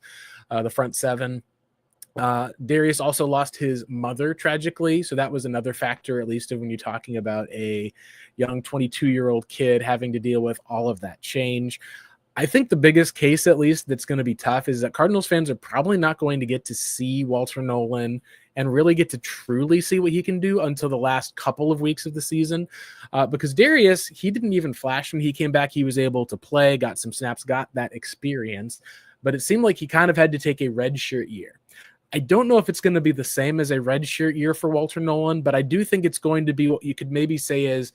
the front 7. Darius also lost his mother tragically, so that was another factor, at least when you're talking about a young 22-year-old kid having to deal with all of that change. I think the biggest case, at least, that's going to be tough is that Cardinals fans are probably not going to get to see Walter Nolan and really get to truly see what he can do until the last couple of weeks of the season. Because Darius, he didn't even flash when he came back. He was able to play, got some snaps, got that experience, but it seemed like he kind of had to take a redshirt year. I don't know if it's going to be the same as a redshirt year for Walter Nolan, but I do think it's going to be what you could maybe say is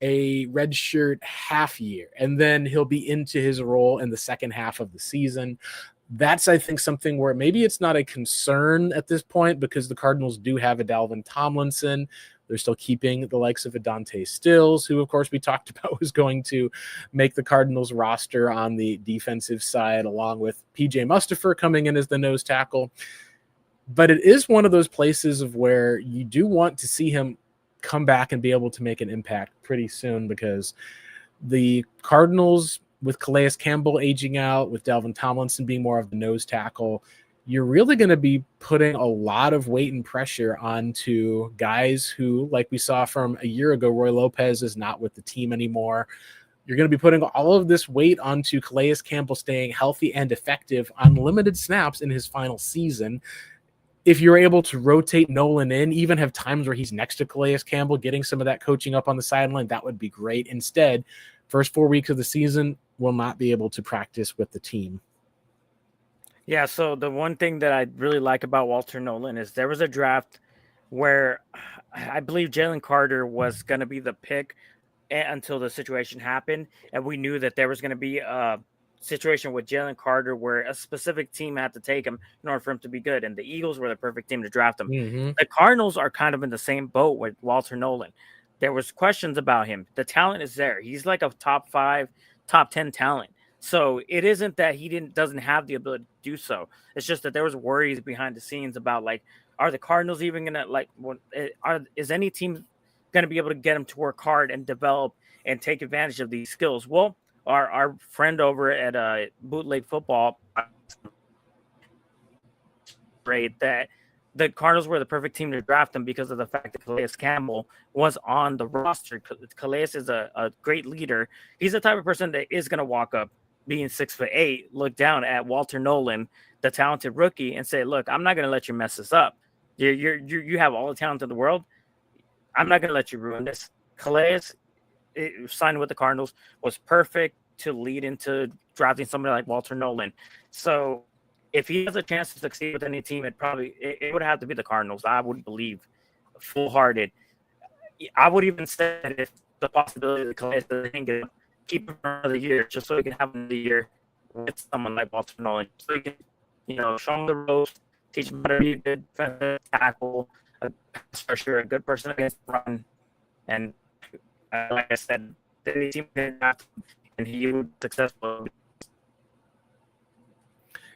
a redshirt half year, and then he'll be into his role in the second half of the season. That's, I think, something where maybe it's not a concern at this point because the Cardinals do have a Dalvin Tomlinson. They're still keeping the likes of a Dante Stills, who, of course, we talked about was going to make the Cardinals roster on the defensive side, along with PJ Mustipher coming in as the nose tackle. But it is one of those places of where you do want to see him come back and be able to make an impact pretty soon, because the Cardinals, with Calais Campbell aging out, with Dalvin Tomlinson being more of the nose tackle, you're really going to be putting a lot of weight and pressure onto guys who, like we saw from a year ago, Roy Lopez is not with the team anymore. You're going to be putting all of this weight onto Calais Campbell staying healthy and effective on limited snaps in his final season. If you're able to rotate Nolan in, even have times where he's next to Calais Campbell, getting some of that coaching up on the sideline, that would be great. Instead, first 4 weeks of the season, will not be able to practice with the team. Yeah, so the one thing that I really like about Walter Nolan is there was a draft where I believe Jalen Carter was going to be the pick until the situation happened, and we knew that there was going to be a situation with Jalen Carter where a specific team had to take him in order for him to be good, and the Eagles were the perfect team to draft him. Mm-hmm. The Cardinals are kind of in the same boat with Walter Nolan. There was questions about him. The talent is there. He's like a top 5, top 10 talent. So it isn't that he doesn't have the ability to do so. It's just that there was worries behind the scenes about like are the Cardinals even gonna is any team gonna be able to get them to work hard and develop and take advantage of these skills? Well, our friend over at Bootleg Football, great that the Cardinals were the perfect team to draft him because of the fact that Calais Campbell was on the roster. Calais is a great leader. He's the type of person that is going to walk up, being 6'8", look down at Walter Nolan, the talented rookie, and say, "Look, I'm not going to let you mess this up. You have all the talent in the world. I'm not going to let you ruin this." Calais, signed with the Cardinals, was perfect to lead into drafting somebody like Walter Nolan. So if he has a chance to succeed with any team, it would have to be the Cardinals. I would believe full-hearted. I would even say that if the possibility of the Calais doesn't get him, keep him for another year, just so he can have another year with someone like Walter Nolan. So he can, show him the ropes, teach him how to be a good defensive tackle, a pass rusher, a good person against the run. And like I said, the team can draft him, and he would be successful.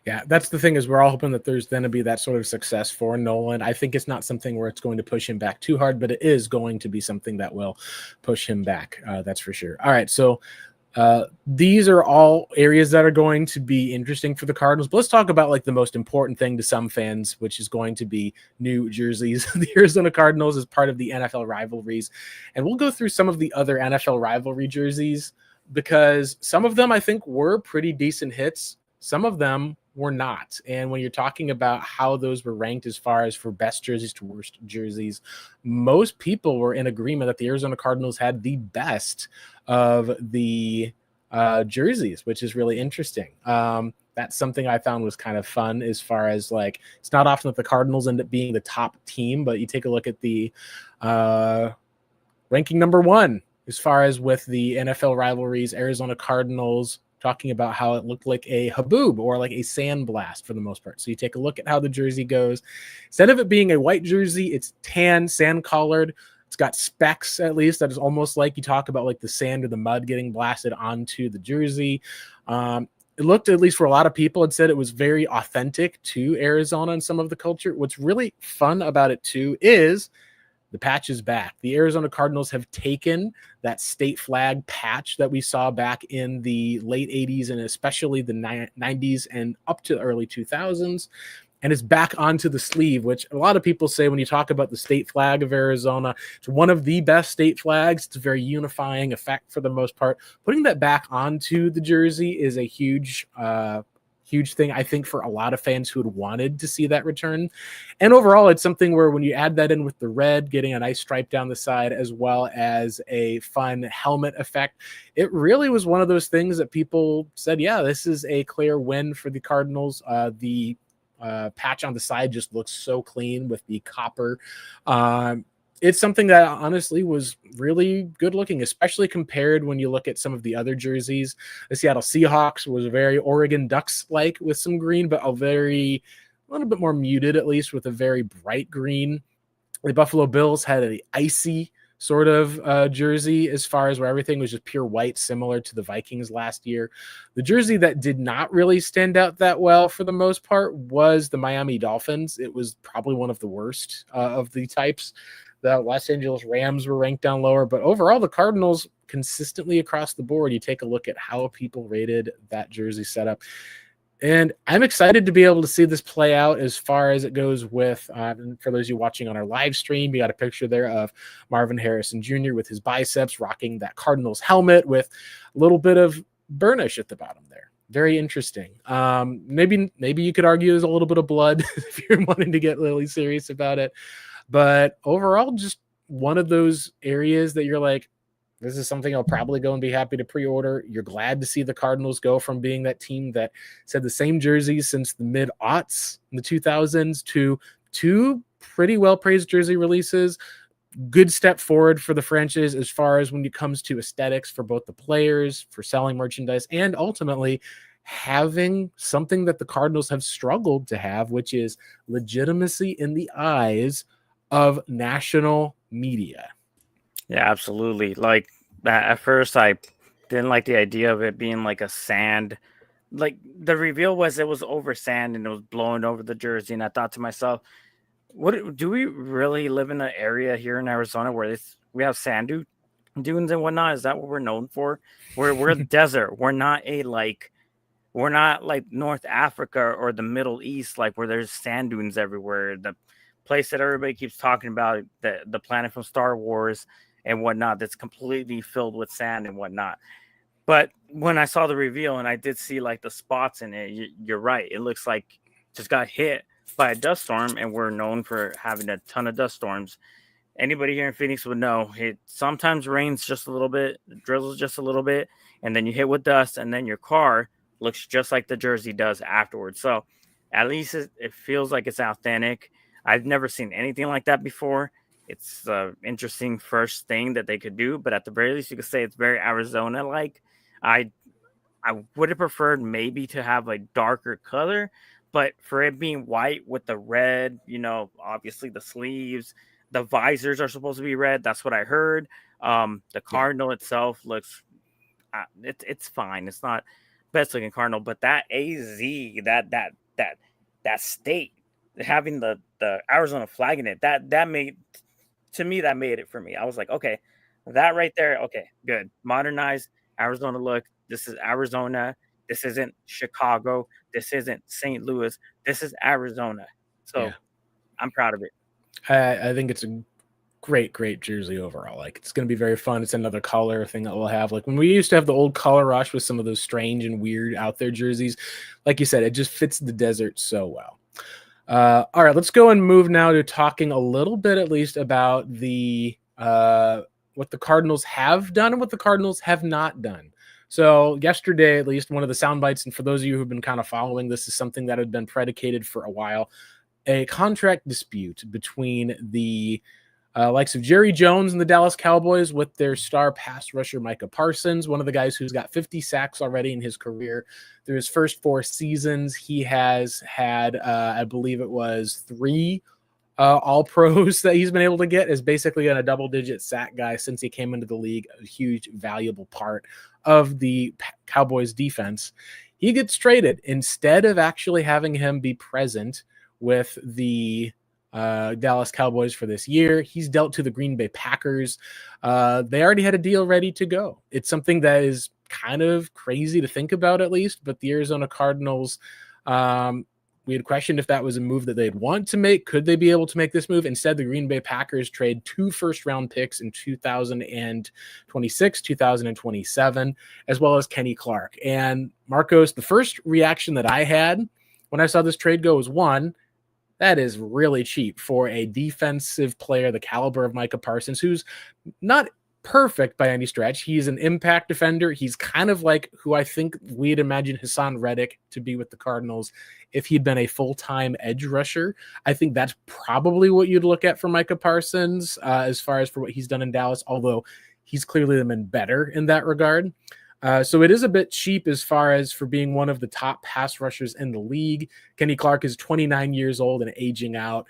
Yeah, that's the thing, is we're all hoping that there's going to be that sort of success for Nolan. I think it's not something where it's going to push him back too hard, but it is going to be something that will push him back. That's for sure. All right, so these are all areas that are going to be interesting for the Cardinals. But let's talk about like the most important thing to some fans, which is going to be new jerseys. The Arizona Cardinals is part of the NFL rivalries, and we'll go through some of the other NFL rivalry jerseys because some of them I think were pretty decent hits. Some of them were not. And when you're talking about how those were ranked as far as for best jerseys to worst jerseys, most people were in agreement that the Arizona Cardinals had the best of the jerseys, which is really interesting. That's something I found was kind of fun, as far as like, it's not often that the Cardinals end up being the top team, but you take a look at the ranking number one as far as with the NFL rivalries, Arizona Cardinals, talking about how it looked like a haboob or like a sandblast for the most part. So you take a look at how the jersey goes. Instead of it being a white jersey, it's tan, sand colored. It's got specks, at least, that is almost like you talk about like the sand or the mud getting blasted onto the jersey. It looked, at least for a lot of people, had said it was very authentic to Arizona and some of the culture. What's really fun about it too is the patch is back. The Arizona Cardinals have taken that state flag patch that we saw back in the late 80s and especially the 90s and up to the early 2000s, and it's back onto the sleeve, which a lot of people say when you talk about the state flag of Arizona, it's one of the best state flags. It's a very unifying effect for the most part. Putting that back onto the jersey is a huge thing, I think, for a lot of fans who had wanted to see that return. And overall, it's something where when you add that in with the red, getting a nice stripe down the side, as well as a fun helmet effect, it really was one of those things that people said, yeah, this is a clear win for the Cardinals. The patch on the side just looks so clean with the copper. It's something that honestly was really good looking, especially compared when you look at some of the other jerseys. The Seattle Seahawks was very Oregon Ducks-like with some green, but a little bit more muted, at least, with a very bright green. The Buffalo Bills had an icy sort of jersey, as far as where everything was just pure white, similar to the Vikings last year. The jersey that did not really stand out that well for the most part was the Miami Dolphins. It was probably one of the worst of the types. The Los Angeles Rams were ranked down lower, but overall the Cardinals consistently across the board, you take a look at how people rated that jersey setup. And I'm excited to be able to see this play out as far as it goes with, for those of you watching on our live stream, you got a picture there of Marvin Harrison Jr. with his biceps rocking that Cardinals helmet with a little bit of burnish at the bottom there. Very interesting. Maybe you could argue there's a little bit of blood if you're wanting to get really serious about it. But overall, just one of those areas that you're like, this is something I'll probably go and be happy to pre-order. You're glad to see the Cardinals go from being that team that said the same jerseys since the mid-aughts in the 2000s to two pretty well-praised jersey releases. Good step forward for the franchise as far as when it comes to aesthetics for both the players, for selling merchandise, and ultimately having something that the Cardinals have struggled to have, which is legitimacy in the eyes of national media. Yeah, absolutely. Like at first, I didn't like the idea of it being like a sand. Like the reveal was it was over sand and it was blowing over the jersey, and I thought to myself, What do we really live in an area here in Arizona where we have dunes and whatnot? Is that what we're known for? We're a desert. We're not like North Africa or the Middle East, like where there's sand dunes everywhere. The place that everybody keeps talking about, the planet from Star Wars and whatnot, that's completely filled with sand and whatnot. But when I saw the reveal and I did see like the spots in it, you're right. It looks like just got hit by a dust storm, and we're known for having a ton of dust storms. Anybody here in Phoenix would know it sometimes rains just a little bit, drizzles just a little bit, and then you hit with dust, and then your car looks just like the jersey does afterwards. So at least it feels like it's authentic. I've never seen anything like that before. It's an interesting first thing that they could do, but at the very least, you could say it's very Arizona like. I I would have preferred maybe to have a darker color, but for it being white with the red, obviously the sleeves, the visors are supposed to be red. That's what I heard. The Yeah. cardinal itself looks, it's fine. It's not best looking cardinal, but that AZ, that state having the Arizona flag in it, that made to me that made it for me. I was like, okay, that right there, okay, good. Modernized Arizona look. This is Arizona. This isn't Chicago. This isn't St. Louis. This is Arizona. Yeah. So I'm proud of it. I think it's a great jersey overall. Like, it's going to be very fun. It's another color thing that we'll have. Like when we used to have the old color rush with some of those strange and weird out there jerseys, like you said, it just fits the desert so well. All right, let's go and move now to talking a little bit at least about the what the Cardinals have done and what the Cardinals have not done. So yesterday, at least, one of the sound bites, and for those of you who've been kind of following, this is something that had been predicated for a while, a contract dispute between the likes of Jerry Jones and the Dallas Cowboys with their star pass rusher Micah Parsons, one of the guys who's got 50 sacks already in his career. Through his first 4 seasons, he has had, I believe it was 3 all pros that he's been able to get, is basically a double-digit sack guy since he came into the league, a huge, valuable part of the Cowboys defense. He gets traded. Instead of actually having him be present with the Dallas Cowboys for this year, he's dealt to the Green Bay Packers. They already had a deal ready to go. It's something that is kind of crazy to think about, at least, but the Arizona Cardinals, we had questioned if that was a move that they'd want to make. Could they be able to make this move? Instead, the Green Bay Packers trade 2 first-round picks in 2026, 2027, as well as Kenny Clark. And Marcos, the first reaction that I had when I saw this trade go was, one, that is really cheap for a defensive player the caliber of Micah Parsons, who's not perfect by any stretch. He's an impact defender. He's kind of like who I think we'd imagine Hassan Reddick to be with the Cardinals if he'd been a full-time edge rusher. I think that's probably what you'd look at for Micah Parsons as far as for what he's done in Dallas, although he's clearly been better in that regard. So it is a bit cheap as far as for being one of the top pass rushers in the league. Kenny Clark is 29 years old and aging out.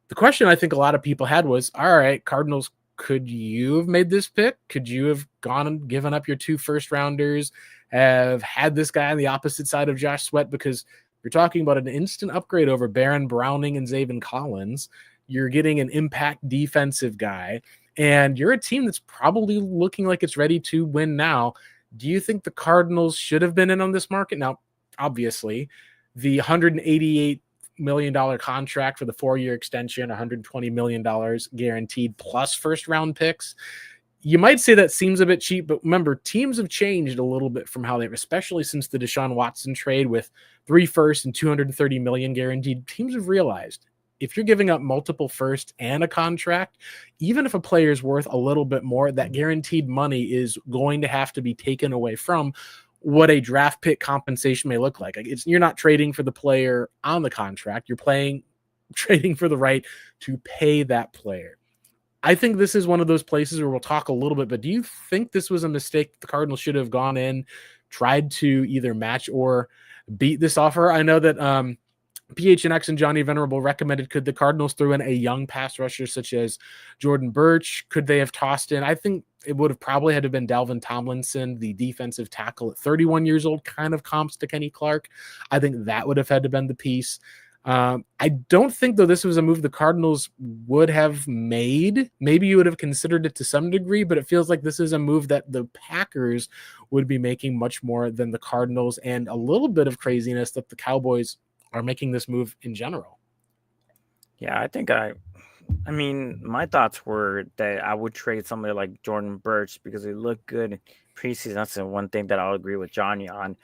The question I think a lot of people had was, all right, Cardinals, could you have made this pick? Could you have gone and given up your 2 first-rounders, have had this guy on the opposite side of Josh Sweat? Because you're talking about an instant upgrade over Baron Browning and Zaven Collins. You're getting an impact defensive guy, and you're a team that's probably looking like it's ready to win now. Do you think the Cardinals should have been in on this market? Now, obviously, the $188 million contract for the 4-year extension, $120 million guaranteed plus first-round picks. You might say that seems a bit cheap, but remember, teams have changed a little bit from how they've, especially since the Deshaun Watson trade with 3 firsts and $230 million guaranteed. Teams have realized if you're giving up multiple firsts and a contract, even if a player is worth a little bit more, that guaranteed money is going to have to be taken away from what a draft pick compensation may look like. You're not trading for the player on the contract. You're trading for the right to pay that player. I think this is one of those places where we'll talk a little bit, but do you think this was a mistake? The Cardinals should have gone in, tried to either match or beat this offer. I know that PHNX and Johnny Venerable recommended, could the Cardinals throw in a young pass rusher such as Jordan Birch? Could they have tossed in? I think it would have probably had to have been Dalvin Tomlinson, the defensive tackle at 31 years old, kind of comps to Kenny Clark. I think that would have had to been the piece. I don't think, though, this was a move the Cardinals would have made. Maybe you would have considered it to some degree, but it feels like this is a move that the Packers would be making much more than the Cardinals, and a little bit of craziness that the Cowboys are making this move in general. Yeah, I mean, my thoughts were that I would trade somebody like Jordan Birch because he looked good in preseason. That's the one thing that I'll agree with Johnny on.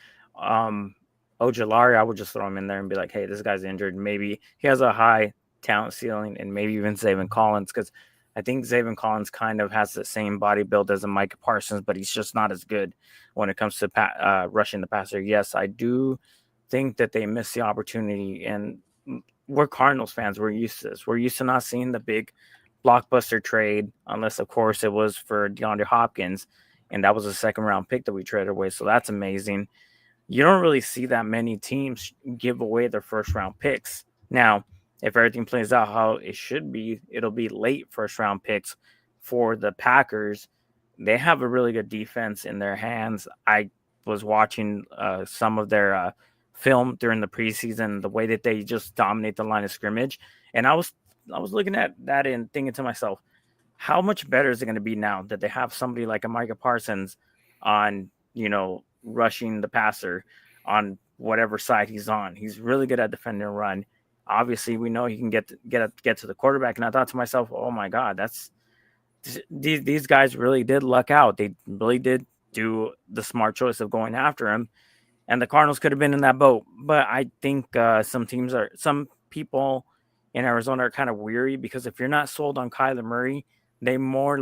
Ojulari, I would just throw him in there and be like, hey, this guy's injured. Maybe he has a high talent ceiling, and maybe even Zaven Collins, because I think Zaven Collins kind of has the same body build as a Micah Parsons, but he's just not as good when it comes to rushing the passer. Yes, I do think that they missed the opportunity, and we're Cardinals fans. We're used to this. We're used to not seeing the big blockbuster trade, unless, of course, it was for DeAndre Hopkins, and that was a second-round pick that we traded away, so that's amazing. You don't really see that many teams give away their first-round picks. Now, if everything plays out how it should be, it'll be late first-round picks for the Packers. They have a really good defense in their hands. I was watching some of their film during the preseason, the way that they just dominate the line of scrimmage. And I was looking at that and thinking to myself, how much better is it going to be now that they have somebody like a Micah Parsons on, rushing the passer on whatever side he's on. He's really good at defending a run. Obviously, we know he can get to the quarterback. And I thought to myself, oh my God, these guys really did luck out. They really did do the smart choice of going after him. And the Cardinals could have been in that boat. But I think some people in Arizona are kind of weary, because if you're not sold on Kyler Murray, they more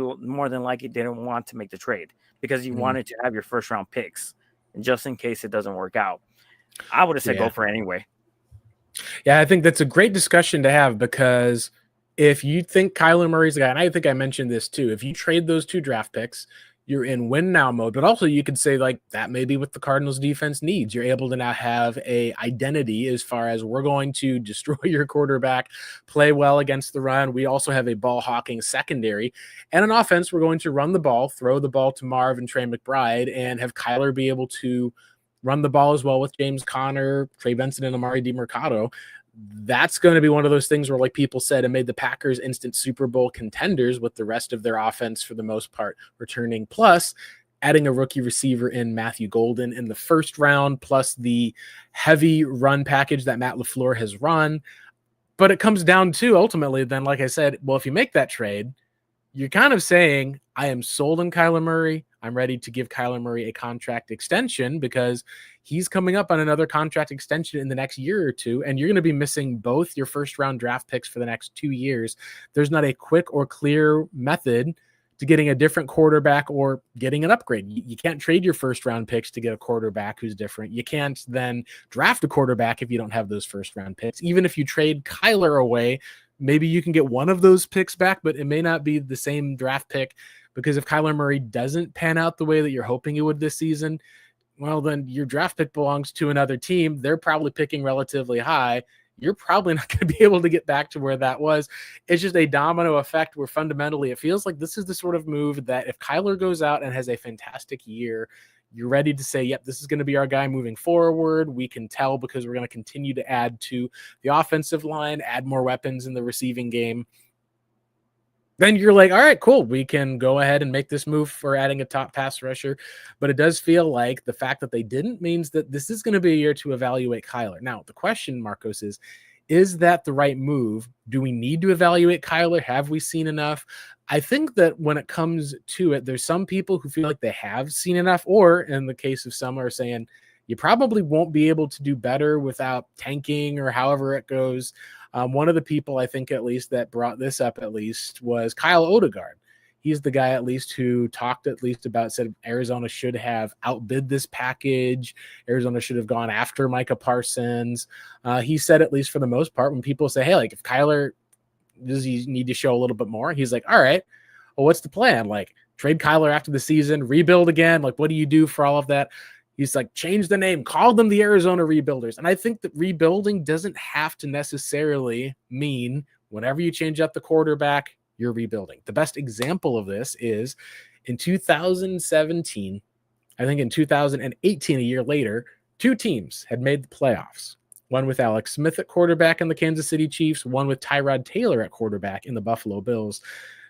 than likely didn't want to make the trade, because you wanted to have your first round picks just in case it doesn't work out. I would have said go for it anyway. Yeah, I think that's a great discussion to have, because if you think Kyler Murray's the guy, and I think I mentioned this too, if you trade those 2 draft picks, you're in win now mode. But also you could say, like, that may be what the Cardinals defense needs. You're able to now have a identity as far as, we're going to destroy your quarterback, play well against the run. We also have a ball hawking secondary, and an offense. We're going to run the ball, throw the ball to Marv and Trey McBride, and have Kyler be able to run the ball as well with James Conner, Trey Benson, and Amari DiMercato. That's going to be one of those things where, like people said, it made the Packers instant Super Bowl contenders, with the rest of their offense, for the most part, returning, plus adding a rookie receiver in Matthew Golden in the first round, plus the heavy run package that Matt LaFleur has run. But it comes down to, ultimately, then, like I said, well, if you make that trade, you're kind of saying, I am sold on Kyler Murray. I'm ready to give Kyler Murray a contract extension, because he's coming up on another contract extension in the next year or two, and you're going to be missing both your first-round draft picks for the next 2 years. There's not a quick or clear method to getting a different quarterback or getting an upgrade. You can't trade your first-round picks to get a quarterback who's different. You can't then draft a quarterback if you don't have those first-round picks. Even if you trade Kyler away, maybe you can get one of those picks back, but it may not be the same draft pick, because if Kyler Murray doesn't pan out the way that you're hoping he would this season, well, then your draft pick belongs to another team. They're probably picking relatively high. You're probably not going to be able to get back to where that was. It's just a domino effect where, fundamentally, it feels like this is the sort of move that if Kyler goes out and has a fantastic year, you're ready to say, yep, this is going to be our guy moving forward. We can tell, because we're going to continue to add to the offensive line, add more weapons in the receiving game. Then you're like, all right, cool. We can go ahead and make this move for adding a top pass rusher. But it does feel like the fact that they didn't means that this is going to be a year to evaluate Kyler. Now, the question, Marcos, is that the right move? Do we need to evaluate Kyler? Have we seen enough? I think that when it comes to it, there's some people who feel like they have seen enough, or in the case of some are saying, you probably won't be able to do better without tanking, or however it goes. One of the people, I think, at least, that brought this up, at least, was Kyle Odegaard. He's the guy, at least, who talked at least about, said Arizona should have outbid this package. Arizona should have gone after Micah Parsons. He said, at least for the most part, when people say, hey, like, if Kyler, does he need to show a little bit more? He's like, all right, well, what's the plan? Like, trade Kyler after the season, rebuild again? Like, what do you do for all of that? He's like, change the name, call them the Arizona Rebuilders. And I think that rebuilding doesn't have to necessarily mean whenever you change up the quarterback, you're rebuilding. The best example of this is in 2017, I think in 2018, a year later, 2 teams had made the playoffs. one with Alex Smith at quarterback in the Kansas City Chiefs, one with Tyrod Taylor at quarterback in the Buffalo Bills.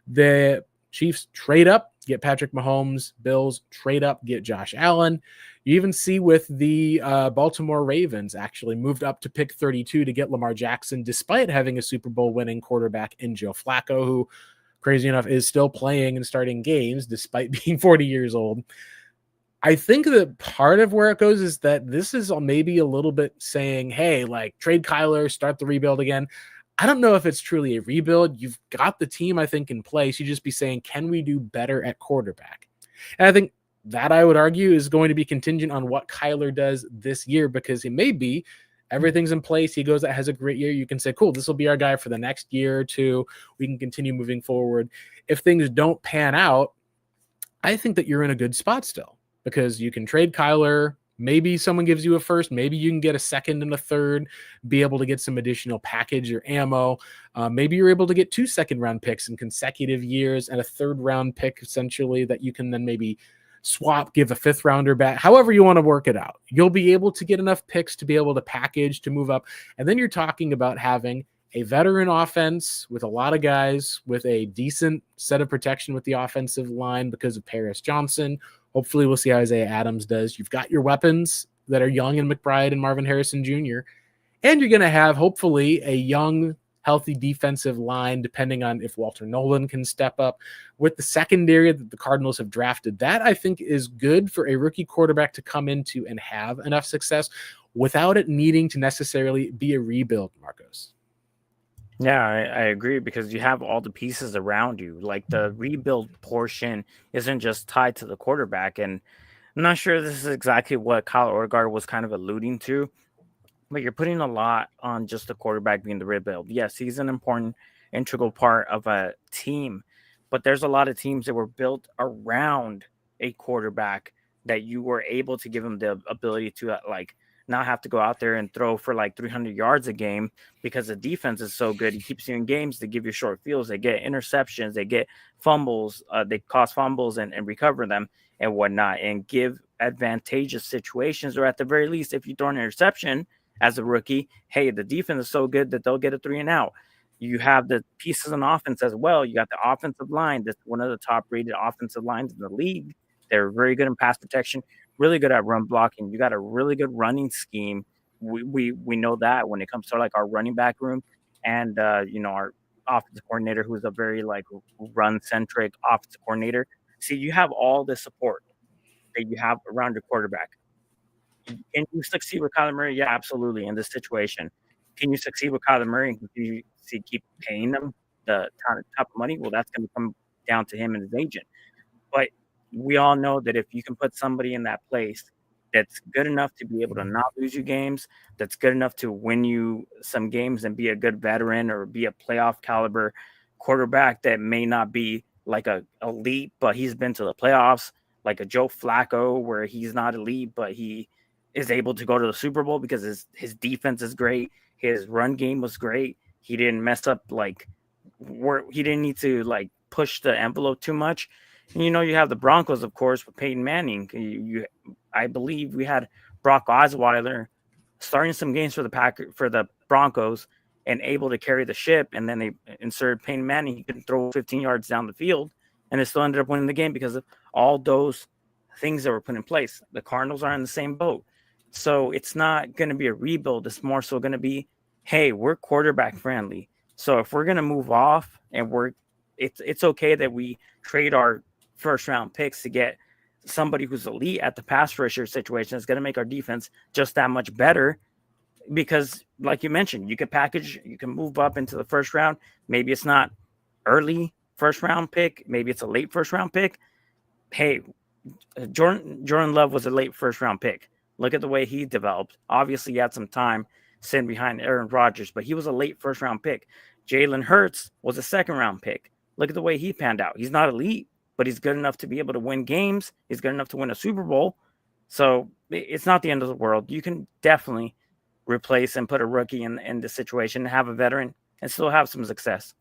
The Chiefs trade up, get Patrick Mahomes. Bills trade up, get Josh Allen. You even see with the Baltimore Ravens actually moved up to pick 32 to get Lamar Jackson, despite having a Super Bowl winning quarterback in Joe Flacco, who, crazy enough, is still playing and starting games despite being 40 years old. I think that part of where it goes is that this is maybe a little bit saying, hey, like, trade Kyler, start the rebuild again. I don't know if it's truly a rebuild. You've got the team, I think, in place. You just be saying, can we do better at quarterback? And I think that, I would argue, is going to be contingent on what Kyler does this year, because he may be everything's in place. He goes out, has a great year. You can say, cool, this will be our guy for the next year or two. We can continue moving forward. If things don't pan out, I think that you're in a good spot still, because you can trade Kyler. Maybe someone gives you a first. Maybe you can get a second and a third, be able to get some additional package or ammo. Maybe you're able to get 2 second-round picks in consecutive years and a third-round pick, essentially, that you can then maybe swap, give a fifth-rounder back. However you want to work it out. You'll be able to get enough picks to be able to package, to move up. And then you're talking about having a veteran offense with a lot of guys with a decent set of protection with the offensive line because of Paris Johnson. Hopefully we'll see how Isaiah Adams does. You've got your weapons that are young in McBride and Marvin Harrison Jr. And you're going to have, hopefully, a young, healthy defensive line, depending on if Walter Nolan can step up. With the secondary that the Cardinals have drafted, that I think is good for a rookie quarterback to come into and have enough success without it needing to necessarily be a rebuild, Marcos. Yeah, I agree, because you have all the pieces around you. Like, the rebuild portion isn't just tied to the quarterback. And I'm not sure this is exactly what Kyle Orgard was kind of alluding to, but you're putting a lot on just the quarterback being the rebuild. Yes, he's an important, integral part of a team, but there's a lot of teams that were built around a quarterback that you were able to give him the ability to, like, not have to go out there and throw for like 300 yards a game, because the defense is so good. He keeps you in games. They give you short fields. They get interceptions. They get fumbles. They cause fumbles and recover them and whatnot, and give advantageous situations, or at the very least, if you throw an interception as a rookie, hey, the defense is so good that they'll get a 3 and out. You have the pieces on offense as well. You got the offensive line. That's one of the top rated offensive lines in the league. They're very good in pass protection, really good at run blocking. You got a really good running scheme. We know that when it comes to like our running back room, and our offensive coordinator, who's a very like run centric offensive coordinator. See, you have all the support that you have around your quarterback. Can you succeed with Kyler Murray? Yeah, absolutely. In this situation, can you succeed with Kyler Murray and keep paying them the top of money? Well, that's going to come down to him and his agent. But we all know that if you can put somebody in that place that's good enough to be able to not lose you games, that's good enough to win you some games and be a good veteran or be a playoff caliber quarterback that may not be like a elite, but he's been to the playoffs, like a Joe Flacco, where he's not elite, but he is able to go to the Super Bowl because his defense is great. His run game was great. He didn't mess up, he didn't need to like push the envelope too much. And, you have the Broncos, of course, with Peyton Manning. I believe we had Brock Osweiler starting some games for the Broncos and able to carry the ship. And then they inserted Peyton Manning. He couldn't throw 15 yards down the field, and they still ended up winning the game because of all those things that were put in place. The Cardinals are in the same boat. So it's not going to be a rebuild. It's more so going to be, hey, we're quarterback friendly. So if we're going to move off and it's okay that we trade our first round picks to get somebody who's elite at the pass rusher situation, is going to make our defense just that much better, because like you mentioned, you can move up into the first round. Maybe it's not early first round pick. Maybe it's a late first round pick. Hey, Jordan Love was a late first round pick. Look at the way he developed. Obviously, he had some time sitting behind Aaron Rodgers, but he was a late first round pick. Jalen Hurts was a second round pick. Look at the way he panned out. He's not elite, but he's good enough to be able to win games. He's good enough to win a Super Bowl. So it's not the end of the world. You can definitely replace and put a rookie in the situation, have a veteran, and still have some success.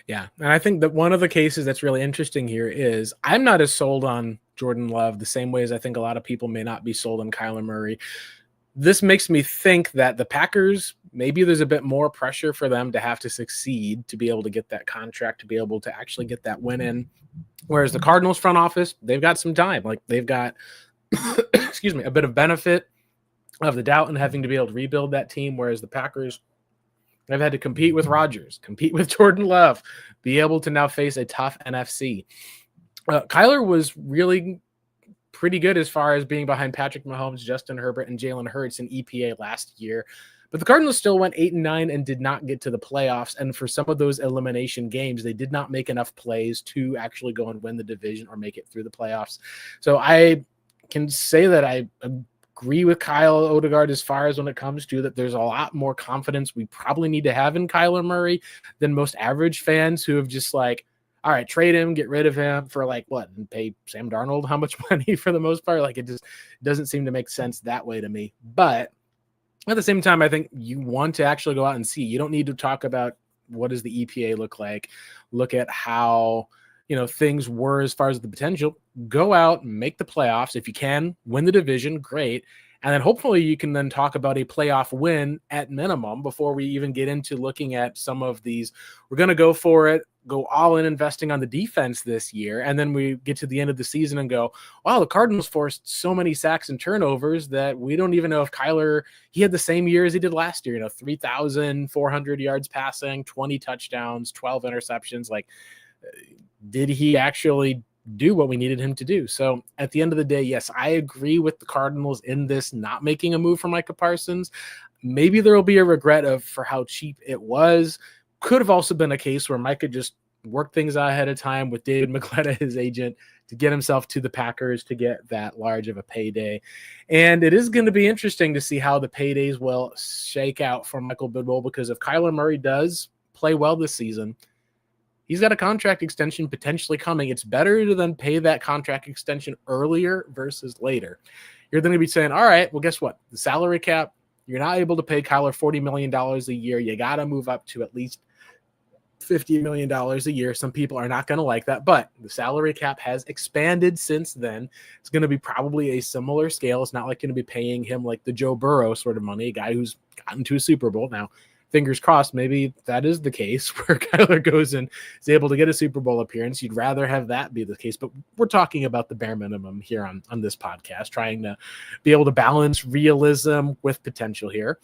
Yeah, and I think that one of the cases that's really interesting here is I'm not as sold on Jordan Love the same way as I think a lot of people may not be sold on Kyler Murray. this makes me think that the Packers, maybe there's a bit more pressure for them to have to succeed to be able to get that contract, to be able to actually get that win in. Whereas the Cardinals front office, they've got some time. Like they've got, excuse me, a bit of benefit of the doubt and having to be able to rebuild that team. Whereas the Packers, they've had to compete with Rodgers, compete with Jordan Love, be able to now face a tough NFC. Kyler was really pretty good as far as being behind Patrick Mahomes, Justin Herbert, and Jalen Hurts in EPA last year. But the Cardinals still went 8-9 and did not get to the playoffs. And for some of those elimination games, they did not make enough plays to actually go and win the division or make it through the playoffs. So I can say that I agree with Kyle Odegaard as far as when it comes to that there's a lot more confidence we probably need to have in Kyler Murray than most average fans who have just like, all right, trade him, get rid of him for like what, and pay Sam Darnold how much money for the most part? Like it just doesn't seem to make sense that way to me. But at the same time, I think you want to actually go out and see. You don't need to talk about what does the EPA look like. Look at how, things were as far as the potential. Go out, make the playoffs. If you can, win the division, great. And then hopefully you can then talk about a playoff win at minimum before we even get into looking at some of these. We're going to go for it, go all in investing on the defense this year. And then we get to the end of the season and go, wow, the Cardinals forced so many sacks and turnovers that we don't even know if Kyler, he had the same year as he did last year, 3,400 yards passing, 20 touchdowns, 12 interceptions. Like, did he actually do what we needed him to do? So at the end of the day, yes, I agree with the Cardinals in this not making a move for Micah Parsons. Maybe there will be a regret for how cheap it was. Could have also been a case where Micah just worked things out ahead of time with David McCletta, his agent, to get himself to the Packers to get that large of a payday. And it is going to be interesting to see how the paydays will shake out for Michael Bidwell, because if Kyler Murray does play well this season, he's got a contract extension potentially coming. It's better to then pay that contract extension earlier versus later. You're going to be saying, all right, well, guess what? The salary cap, you're not able to pay Kyler $40 million a year. You got to move up to at least $50 million a year. Some people are not going to like that, but the salary cap has expanded since then. It's going to be probably a similar scale. It's not like going to be paying him like the Joe Burrow sort of money, a guy who's gotten to a Super Bowl. Now, fingers crossed, maybe that is the case where Kyler goes and is able to get a Super Bowl appearance. You'd rather have that be the case, but we're talking about the bare minimum here on this podcast, trying to be able to balance realism with potential here.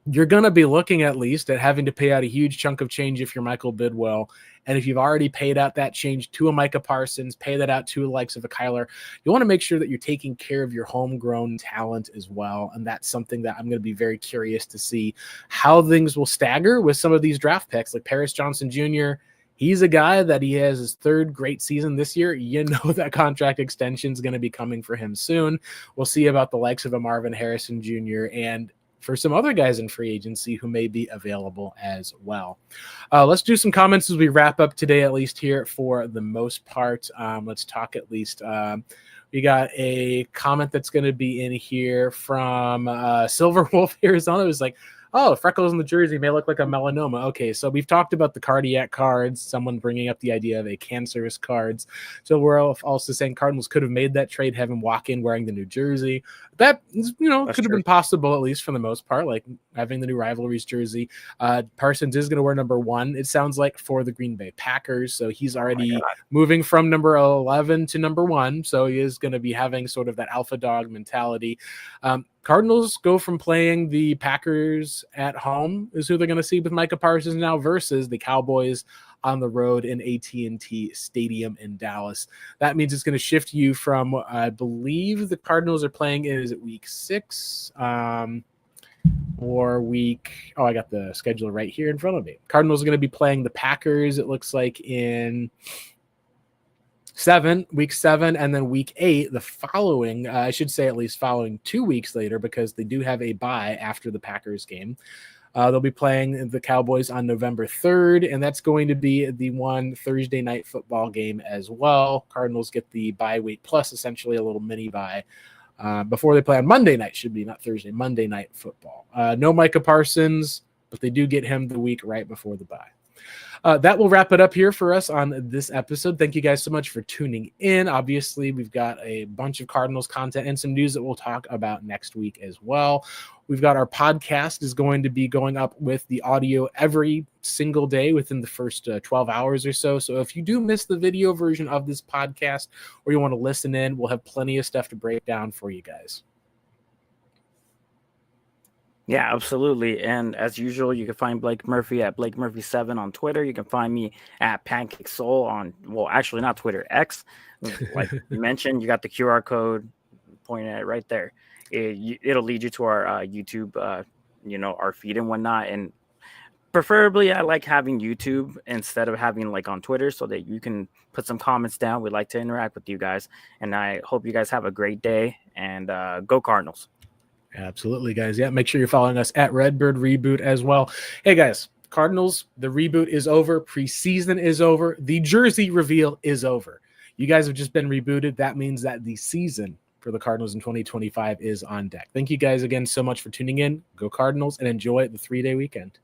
You're going to be looking at least at having to pay out a huge chunk of change if you're Michael Bidwell. And if you've already paid out that change to a Micah Parsons, pay that out to the likes of a Kyler, you want to make sure that you're taking care of your homegrown talent as well. And that's something that I'm going to be very curious to see how things will stagger with some of these draft picks, like Paris Johnson Jr. He's a guy that he has his third great season this year. You know that contract extension is going to be coming for him soon. We'll see about the likes of a Marvin Harrison Jr. and for some other guys in free agency who may be available as well. Let's do some comments as we wrap up today, at least here for the most part. Let's talk at least. We got a comment that's going to be in here from Silver Wolf Arizona. It was like, oh, freckles in the jersey may look like a melanoma. Okay, so we've talked about the cardiac cards, someone bringing up the idea of a cancerous cards. So we're also saying Cardinals could have made that trade, have him walk in wearing the new jersey. That, could have been possible, at least for the most part, like having the new rivalries jersey. Parsons is going to wear number 1, it sounds like, for the Green Bay Packers. So he's already moving from number 11 to number 1. So he is going to be having sort of that alpha dog mentality. Cardinals go from playing the Packers at home is who they're going to see with Micah Parsons now versus the Cowboys on the road in AT&T Stadium in Dallas. That means it's going to shift you from, I believe the Cardinals are playing, is it week 6 or week, I got the schedule right here in front of me. Cardinals are going to be playing the Packers, it looks like, in week 7, and then week 8, the following, I should say at least following 2 weeks later, because they do have a bye after the Packers game. They'll be playing the Cowboys on November 3rd, and that's going to be the one Thursday night football game as well. Cardinals get the bye week plus essentially a little mini bye before they play on Monday night. Should be not Thursday, Monday night football. No Micah Parsons, but they do get him the week right before the bye. That will wrap it up here for us on this episode. Thank you guys so much for tuning in. Obviously, we've got a bunch of Cardinals content and some news that we'll talk about next week as well. We've got our podcast is going to be going up with the audio every single day within the first 12 hours or so. So if you do miss the video version of this podcast or you want to listen in, we'll have plenty of stuff to break down for you guys. Yeah, absolutely. And as usual, you can find Blake Murphy at Blake Murphy 7 on Twitter. You can find me at Pancake Soul on, well, actually not Twitter, X. Like you mentioned, you got the QR code pointing at it right there. It'll lead you to our YouTube, our feed and whatnot. And preferably, I like having YouTube instead of having like on Twitter so that you can put some comments down. We'd like to interact with you guys. And I hope you guys have a great day and go Cardinals. Absolutely, guys. Yeah, make sure you're following us at Redbird Reboot as well. Hey, guys, Cardinals, the reboot is over. Preseason is over. The jersey reveal is over. You guys have just been rebooted. That means that the season for the Cardinals in 2025 is on deck. Thank you guys again so much for tuning in. Go Cardinals and enjoy the 3-day weekend.